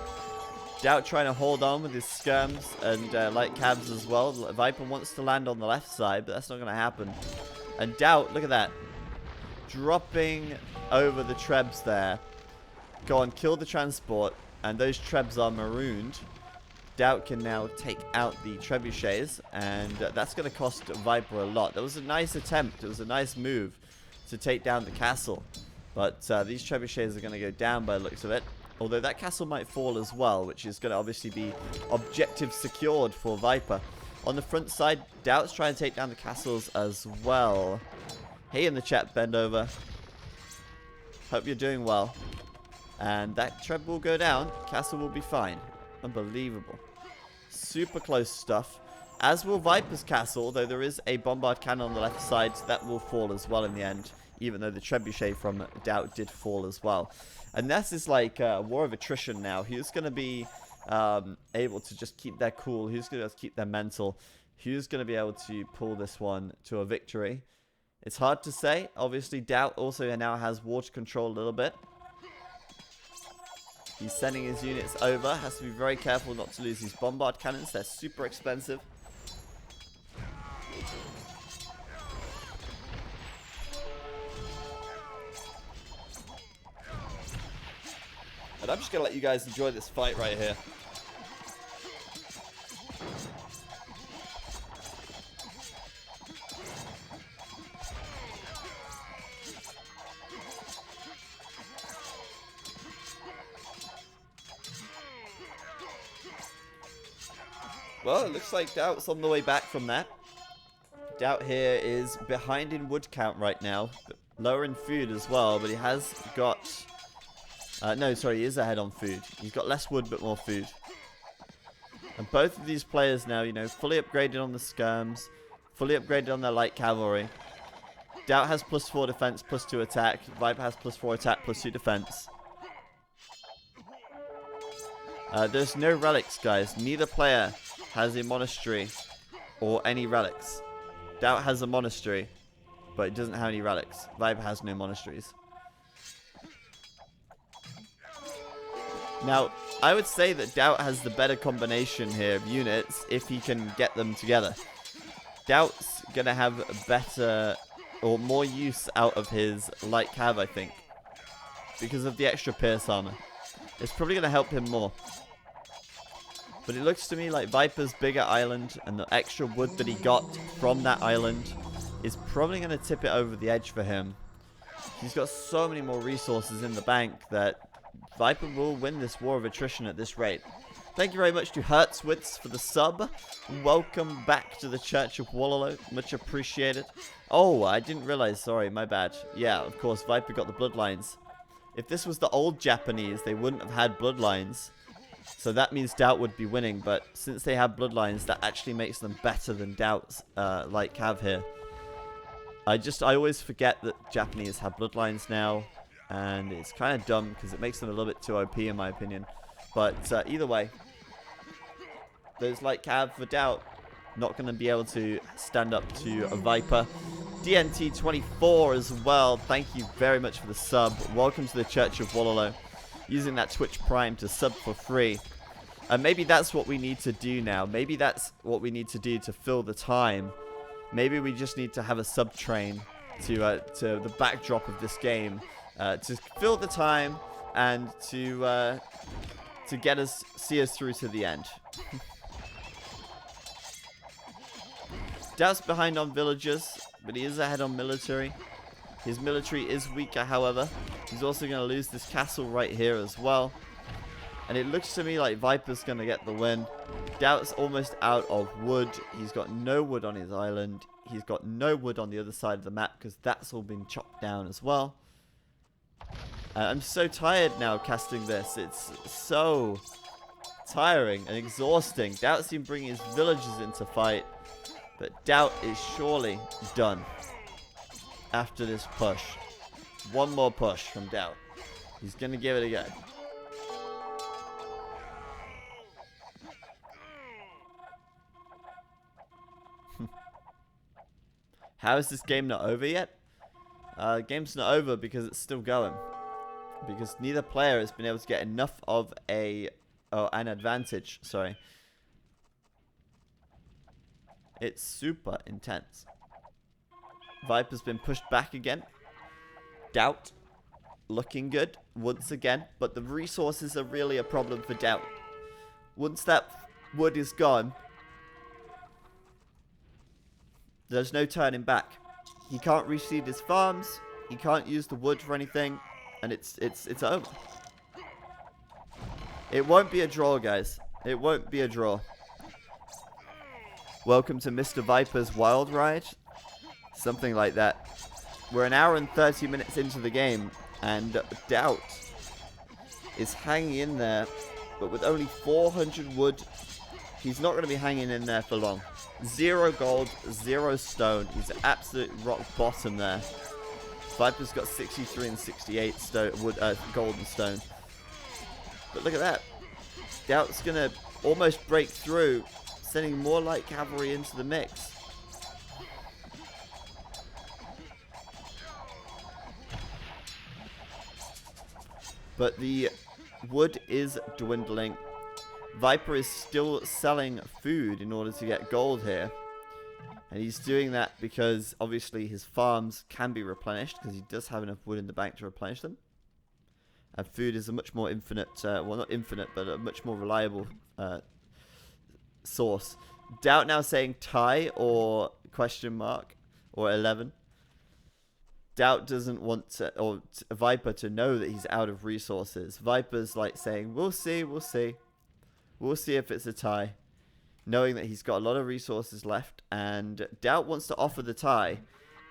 DauT trying to hold on with his skirms and light cabs as well. Viper wants to land on the left side, but that's not going to happen. And DauT, look at that. Dropping over the trebs there. Go on, kill the transport. And those trebs are marooned. DauT can now take out the trebuchets, and that's going to cost Viper a lot. That was a nice attempt. It was a nice move to take down the castle. But these trebuchets are going to go down by the looks of it. Although that castle might fall as well, which is going to obviously be objective secured for Viper. On the front side, DauT's trying to take down the castles as well. Hey in the chat, bend over. Hope you're doing well. And that treb will go down. Castle will be fine. Unbelievable. Super close stuff. As will Viper's castle, though there is a bombard cannon on the left side, so that will fall as well in the end. Even though the trebuchet from DauT did fall as well. And this is like a war of attrition now. Who's going to be able to just keep their cool? Who's going to keep their mental? Who's going to be able to pull this one to a victory? It's hard to say. Obviously, DauT also now has water control a little bit. He's sending his units over. Has to be very careful not to lose these bombard cannons. They're super expensive. And I'm just going to let you guys enjoy this fight right here. Well, it looks like DauT's on the way back from that. DauT here is behind in wood count right now, but lower in food as well, but he has got... no, sorry, he is ahead on food. He's got less wood, but more food. And both of these players now, you know, fully upgraded on the skirms, fully upgraded on their light cavalry. DauT has +4 defense, +2 attack. Viper has +4 attack, +2 defense. There's no relics, guys. Neither player has a monastery or any relics. DauT has a monastery, but it doesn't have any relics. Viper has no monasteries. Now, I would say that DauT has the better combination here of units if he can get them together. DauT's going to have a better or more use out of his light cav, I think, because of the extra pierce armor. It's probably going to help him more. But it looks to me like Viper's bigger island and the extra wood that he got from that island is probably going to tip it over the edge for him. He's got so many more resources in the bank that Viper will win this war of attrition at this rate. Thank you very much to Hertzwitz for the sub. Welcome back to the Church of Wololo. Much appreciated. Oh, I didn't realize. Sorry, my bad. Yeah, of course, Viper got the bloodlines. If this was the old Japanese, they wouldn't have had bloodlines. So that means DauT would be winning, but since they have bloodlines, that actually makes them better than DauT's light cav here. I always forget that Japanese have bloodlines now, and it's kind of dumb because it makes them a little bit too OP in my opinion. But either way, those light cav for DauT not going to be able to stand up to a Viper. DNT24 as well, thank you very much for the sub. Welcome to the Church of Wololo. Using that Twitch Prime to sub for free. And maybe that's what we need to do now. Maybe that's what we need to do to fill the time. Maybe we just need to have a sub train to the backdrop of this game to fill the time and to see us through to the end. DauT's behind on villagers, but he is ahead on military. His military is weaker, however. He's also going to lose this castle right here as well. And it looks to me like Viper's going to get the win. DauT's almost out of wood. He's got no wood on his island. He's got no wood on the other side of the map because that's all been chopped down as well. I'm so tired now casting this. It's so tiring and exhausting. DauT's been bringing his villagers into fight. But DauT is surely done after this push. One more push from DauT. He's going to give it a go. How is this game not over yet? The game's not over because it's still going. Because neither player has been able to get enough of an advantage. Sorry. It's super intense. Viper's been pushed back again. DauT looking good once again, but the resources are really a problem for DauT. Once that wood is gone, there's no turning back. He can't reseed his farms, he can't use the wood for anything, and it's over. It won't be a draw, guys. It won't be a draw. Welcome to Mr. Viper's Wild Ride. Something like that. We're an hour and 30 minutes into the game, and DauT is hanging in there, but with only 400 wood, he's not going to be hanging in there for long. 0 gold, 0 stone. He's at absolute rock bottom there. Viper's got 63 and 68 gold and stone. But look at that. DauT's going to almost break through, sending more light cavalry into the mix. But the wood is dwindling. Viper is still selling food in order to get gold here. And he's doing that because obviously his farms can be replenished because he does have enough wood in the bank to replenish them. And food is a much more infinite, well not infinite, but a much more reliable source. DauT now saying tie or question mark or 11. DauT doesn't want Viper to know that he's out of resources. Viper's like saying, we'll see, we'll see. We'll see if it's a tie. knowing that he's got a lot of resources left, and DauT wants to offer the tie,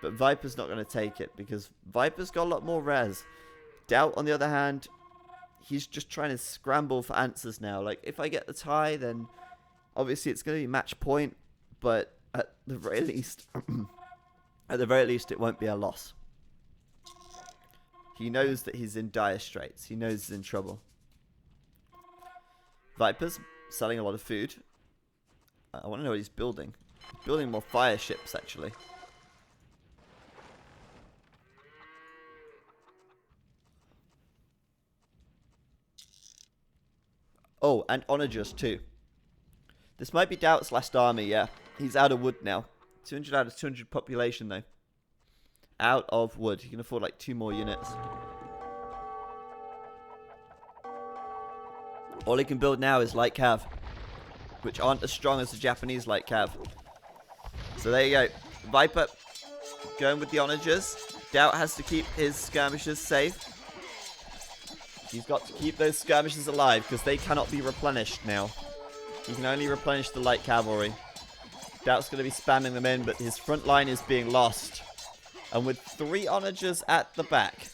but Viper's not going to take it because Viper's got a lot more res. DauT, on the other hand, he's just trying to scramble for answers now. Like, if I get the tie, then obviously it's going to be match point, but at the very least, it won't be a loss. He knows that he's in dire straits. He knows he's in trouble. Viper's selling a lot of food. I want to know what he's building. He's building more fire ships, actually. Oh, and onagers too. This might be DauT's last army, yeah. He's out of wood now. 200 out of 200 population, though. Out of wood. He can afford like 2 more units. All he can build now is light cav, which aren't as strong as the Japanese light cav. So there you go. Viper going with the onagers. DauT has to keep his skirmishers safe. He's got to keep those skirmishers alive because they cannot be replenished now. He can only replenish the light cavalry. DauT's going to be spamming them in, but his front line is being lost. And with 3 onagers at the back,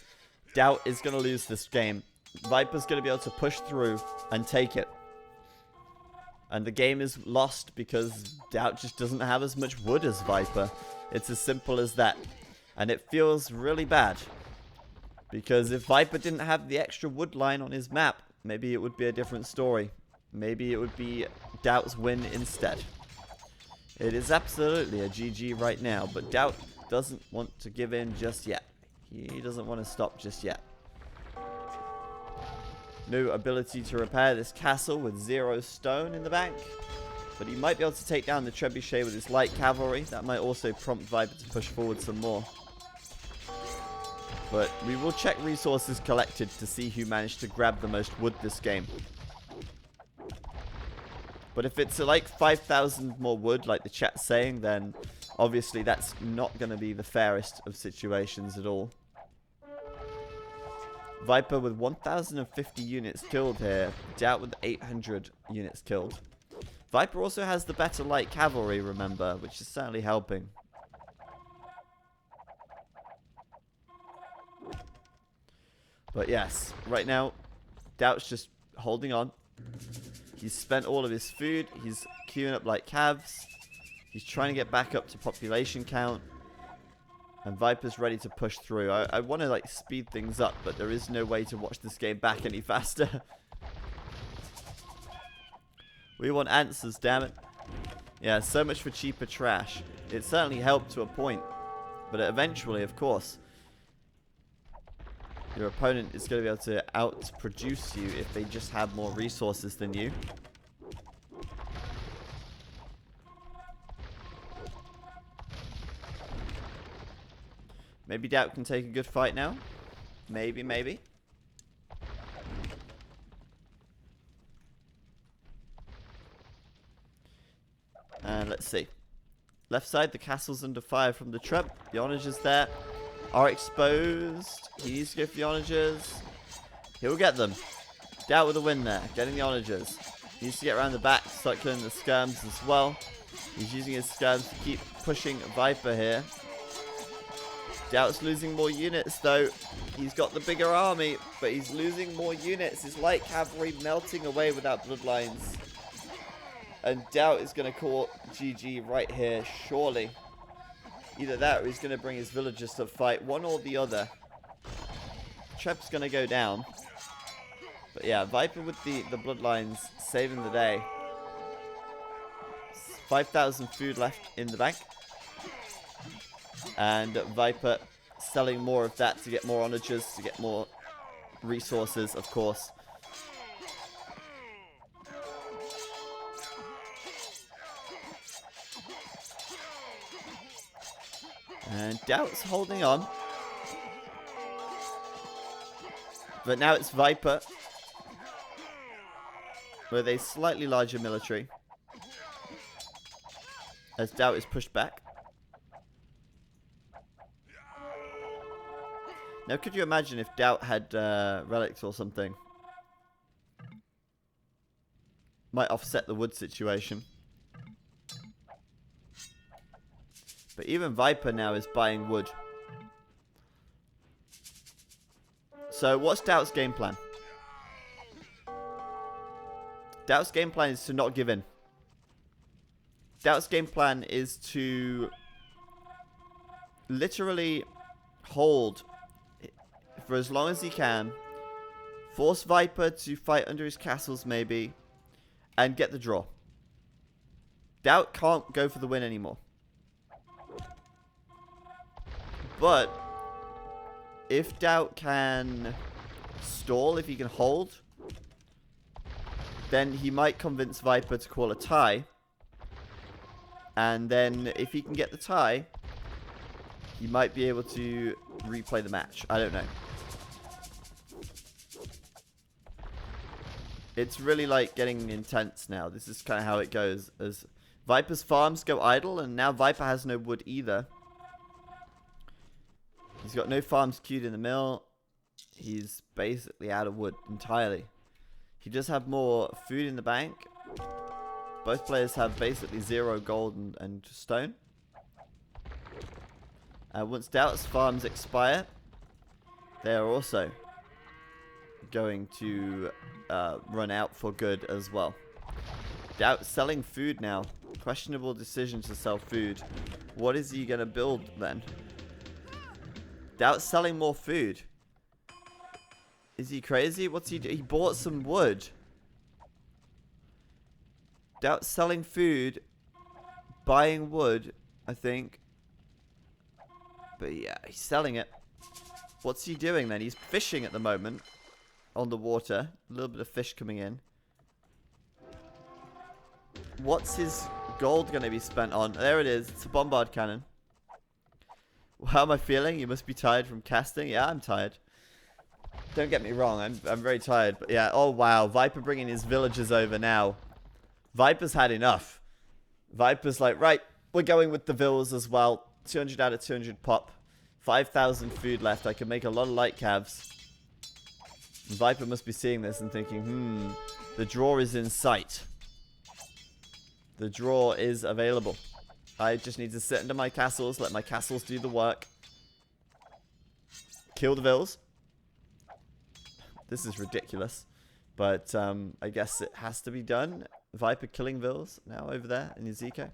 DauT is going to lose this game. Viper's going to be able to push through and take it. And the game is lost because DauT just doesn't have as much wood as Viper. It's as simple as that. And it feels really bad. Because if Viper didn't have the extra wood line on his map, maybe it would be a different story. Maybe it would be DauT's win instead. It is absolutely a GG right now, but DauT doesn't want to give in just yet. He doesn't want to stop just yet. No ability to repair this castle with 0 stone in the bank. But he might be able to take down the trebuchet with his light cavalry. That might also prompt Viper to push forward some more. But we will check resources collected to see who managed to grab the most wood this game. But if it's like 5,000 more wood, like the chat's saying, then obviously that's not going to be the fairest of situations at all. Viper with 1,050 units killed here. DauT with 800 units killed. Viper also has the better light cavalry, remember, which is certainly helping. But yes, right now, DauT's just holding on. He's spent all of his food. He's queuing up like calves. He's trying to get back up to population count. And Viper's ready to push through. I want to like speed things up, but there is no way to watch this game back any faster. We want answers, damn it. Yeah, so much for cheaper trash. It certainly helped to a point. But eventually, of course, your opponent is going to be able to outproduce you if they just have more resources than you. Maybe DauT can take a good fight now. Maybe, maybe. And let's see. Left side, the castle's under fire from the trap. The onagers there are exposed. He needs to go for the onagers. He'll get them. DauT with a win there. Getting the onagers. He needs to get around the back. Start killing the skirms as well. He's using his skirms to keep pushing Viper here. DauT's losing more units though. He's got the bigger army, but he's losing more units. His light cavalry melting away without bloodlines. And DauT is going to call GG right here, surely. Either that or he's going to bring his villagers to fight, one or the other. Treb's going to go down. But yeah, Viper with the bloodlines saving the day. 5,000 food left in the bank. And Viper selling more of that to get more onagers, to get more resources, of course. And DauT's holding on. But now it's Viper with a slightly larger military. As DauT is pushed back. Now, could you imagine if DauT had relics or something? Might offset the wood situation. But even Viper now is buying wood. So what's DauT's game plan? DauT's game plan is to not give in. DauT's game plan is to literally hold for as long as he can. Force Viper to fight under his castles maybe. And get the draw. DauT can't go for the win anymore. But if DauT can stall, if he can hold, then he might convince Viper to call a tie. And then if he can get the tie, he might be able to replay the match. I don't know. It's really like getting intense now. This is kind of how it goes. As Viper's farms go idle, and now Viper has no wood either. He's got no farms queued in the mill. He's basically out of wood entirely. He does have more food in the bank. Both players have basically 0 gold and stone. Once DauT's farms expire, they are also going to run out for good as well. DauT selling food now. Questionable decision to sell food. What is he going to build then? DauT's selling more food. Is he crazy? What's he do? He bought some wood. DauT's selling food. Buying wood, I think. But yeah, he's selling it. What's he doing then? He's fishing at the moment. On the water. A little bit of fish coming in. What's his gold going to be spent on? There it is. It's a bombard cannon. How am I feeling? You must be tired from casting. Yeah, I'm tired. Don't get me wrong. I'm very tired. But yeah. Oh, wow. Viper bringing his villagers over now. Viper's had enough. Viper's like, right, we're going with the vills as well. 200 out of 200 pop. 5,000 food left. I can make a lot of light calves. Viper must be seeing this and thinking, the draw is in sight. The draw is available. I just need to sit under my castles, let my castles do the work. Kill the vills. This is ridiculous. But I guess it has to be done. Viper killing vills now over there in his eco.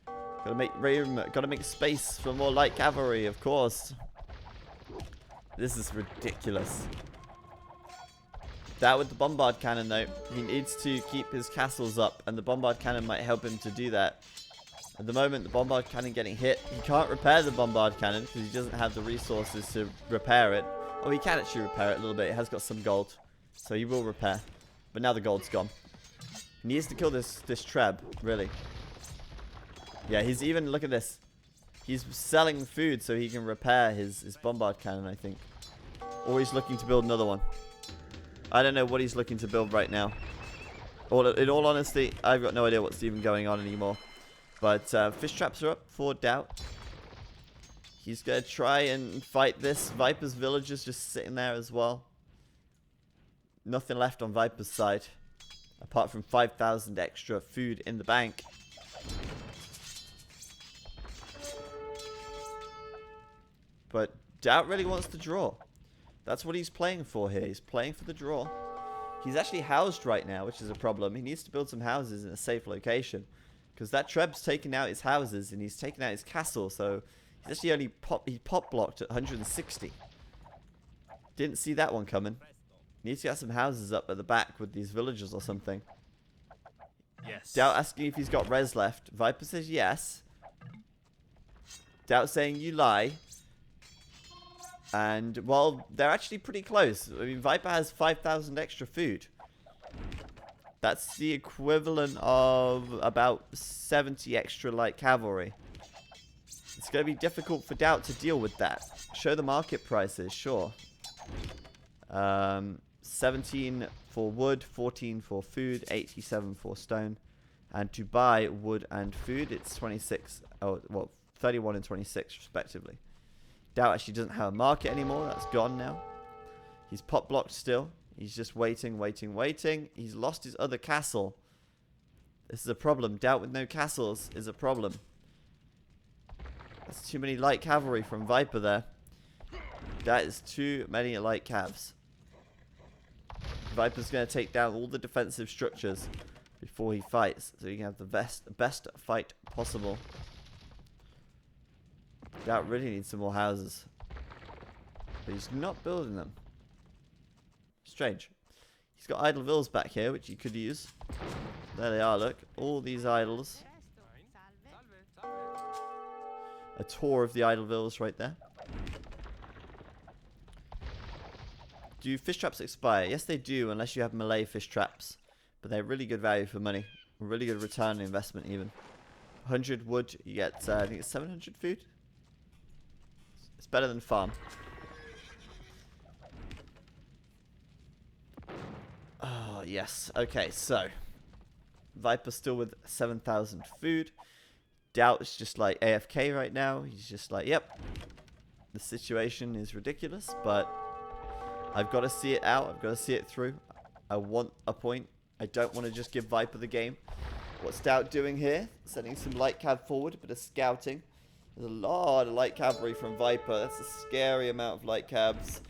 Gotta make room, gotta make space for more light cavalry, of course. This is ridiculous. That with the bombard cannon though, he needs to keep his castles up, and the bombard cannon might help him to do that. At the moment, the bombard cannon getting hit. He can't repair the bombard cannon because he doesn't have the resources to repair it. Oh, he can actually repair it a little bit. It has got some gold, so he will repair. But now the gold's gone. He needs to kill this Treb, really. Yeah, he's even, look at this. He's selling food so he can repair his bombard cannon, I think. Or he's looking to build another one. I don't know what he's looking to build right now. In all honesty, I've got no idea what's even going on anymore. But fish traps are up for DauT. He's going to try and fight this. Viper's villagers just sitting there as well. Nothing left on Viper's side. Apart from 5,000 extra food in the bank. But DauT really wants to draw. That's what he's playing for here. He's playing for the draw. He's actually housed right now, which is a problem. He needs to build some houses in a safe location. Because that Treb's taken out his houses and he's taken out his castle. So he's actually only pop blocked at 160. Didn't see that one coming. Needs to get some houses up at the back with these villagers or something. Yes. DauT asking if he's got res left. Viper says yes. DauT saying you lie. And, well, they're actually pretty close. I mean, Viper has 5,000 extra food. That's the equivalent of about 70 extra light cavalry. It's going to be difficult for DauT to deal with that. Show the market prices, sure. 17 for wood, 14 for food, 87 for stone. And to buy wood and food, it's 26, oh, well, 31 and 26 respectively. DauT actually doesn't have a market anymore. That's gone now. He's pop blocked still. He's just waiting, waiting, waiting. He's lost his other castle. This is a problem. DauT with no castles is a problem. That's too many light cavalry from Viper there. That is too many light cavs. Viper's going to take down all the defensive structures before he fights, so he can have the best fight possible. DauT really needs some more houses, but he's not building them. Strange. He's got idle villas back here, which he could use. There they are, look. All these idols. A tour of the idle villas right there. Do fish traps expire? Yes, they do, unless you have melee fish traps. But they're really good value for money. Really good return on investment, even. 100 wood, you get, I think it's 700 food. It's better than farm. Oh, yes. Okay, so. Viper's still with 7,000 food. DauT is just like AFK right now. He's just like, yep. The situation is ridiculous, but I've got to see it out. I've got to see it through. I want a point. I don't want to just give Viper the game. What's DauT doing here? Sending some light cav forward, a bit of scouting. There's a lot of light cavalry from Viper. That's a scary amount of light cabs.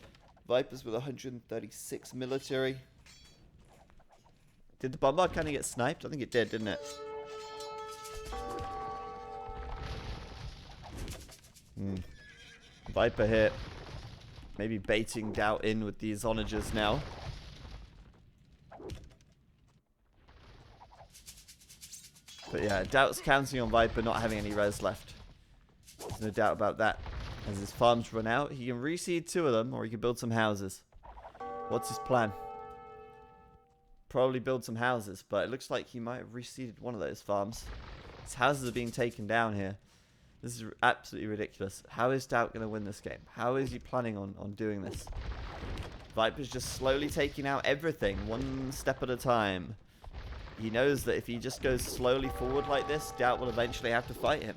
Viper's with 136 military. Did the bombard kind of get sniped? I think it did, didn't it? Viper here. Maybe baiting DauT in with these onagers now. But yeah, DauT's counting on Viper not having any res left. There's no doubt about that. As his farms run out, he can reseed 2 of them, or he can build some houses. What's his plan? Probably build some houses, but it looks like he might have reseeded one of those farms. His houses are being taken down here. This is absolutely ridiculous. How is DauT going to win this game? How is he planning on doing this? Viper's just slowly taking out everything, one step at a time. He knows that if he just goes slowly forward like this, DauT will eventually have to fight him.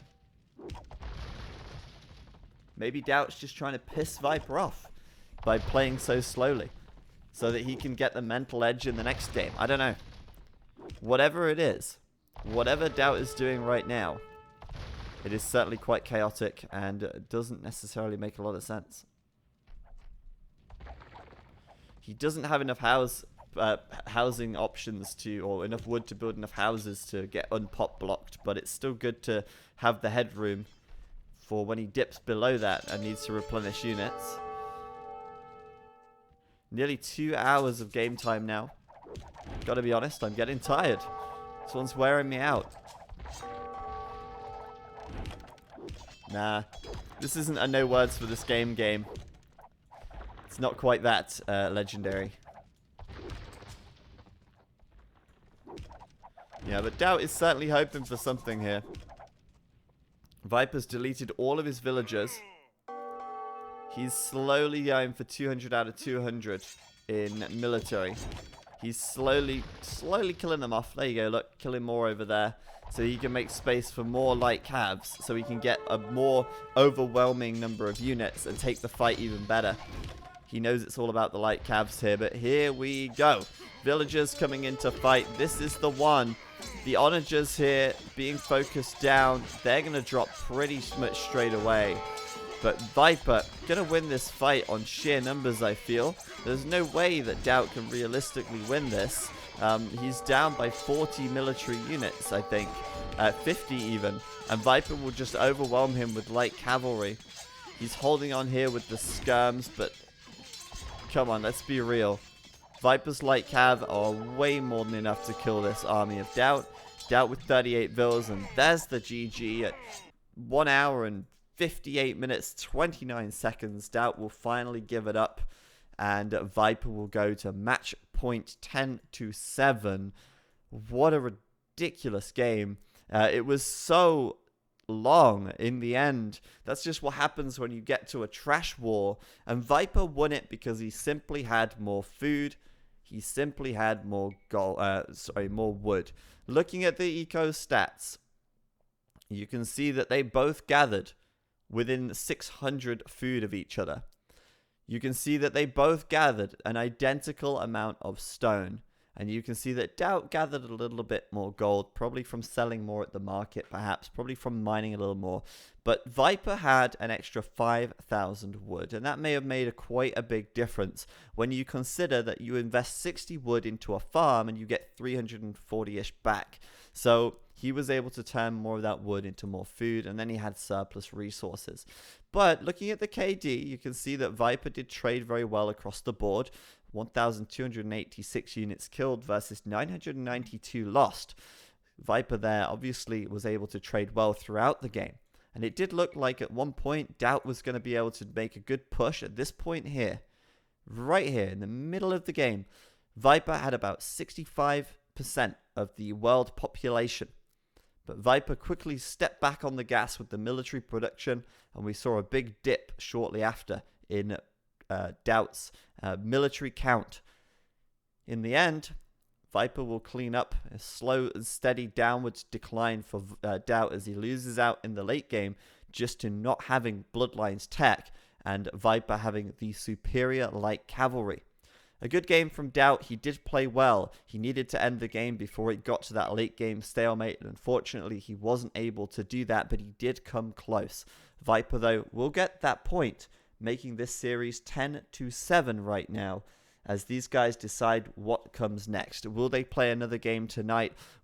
Maybe DauT's just trying to piss Viper off by playing so slowly, so that he can get the mental edge in the next game. I don't know. Whatever it is, whatever DauT is doing right now, it is certainly quite chaotic and doesn't necessarily make a lot of sense. He doesn't have enough housing options to, or enough wood to build enough houses to get unpop blocked, but it's still good to have the headroom for when he dips below that and needs to replenish units. Nearly 2 hours of game time now. Gotta be honest, I'm getting tired. This one's wearing me out. Nah, this isn't a no words for this game. It's not quite that legendary. Yeah, but DauT is certainly hoping for something here. Viper's deleted all of his villagers. He's slowly going for 200 out of 200 in military. He's slowly killing them off. There you go, look, killing more over there. So he can make space for more light cabs, so he can get a more overwhelming number of units and take the fight even better. He knows it's all about the light cabs here, but here we go. Villagers coming in to fight. This is the one. The onagers here being focused down. They're going to drop pretty much straight away. But Viper going to win this fight on sheer numbers, I feel. There's no way that DauT can realistically win this. He's down by 40 military units, I think. 50 even. And Viper will just overwhelm him with light cavalry. He's holding on here with the skirms, but come on, let's be real. Viper's light cav are way more than enough to kill this army of DauT. DauT with 38 villas, and there's the GG at 1 hour and 58 minutes, 29 seconds. DauT will finally give it up, and Viper will go to match point 10-7. What a ridiculous game. It was so long in the end. That's just what happens when you get to a trash war, and Viper won it because he simply had more food. He simply had more more wood. Looking at the eco stats, you can see that they both gathered within 600 food of each other. You can see that they both gathered an identical amount of stone. And you can see that DauT gathered a little bit more gold, probably from selling more at the market, perhaps, probably from mining a little more. But Viper had an extra 5,000 wood, and that may have made quite a big difference when you consider that you invest 60 wood into a farm and you get 340-ish back. So he was able to turn more of that wood into more food, and then he had surplus resources. But looking at the KD, you can see that Viper did trade very well across the board. 1,286 units killed versus 992 lost. Viper there obviously was able to trade well throughout the game. And it did look like at one point DauT was going to be able to make a good push at this point here. Right here in the middle of the game, Viper had about 65% of the world population. But Viper quickly stepped back on the gas with the military production, and we saw a big dip shortly after in DauT's military count. In the end, Viper will clean up a slow and steady downwards decline for DauT as he loses out in the late game just to not having Bloodlines tech and Viper having the superior light cavalry. A good game from DauT. He did play well. He needed to end the game before it got to that late game stalemate, and unfortunately he wasn't able to do that, but he did come close. Viper, though, will get that point, making this series 10-7 right now, as these guys decide what comes next. Will they play another game tonight?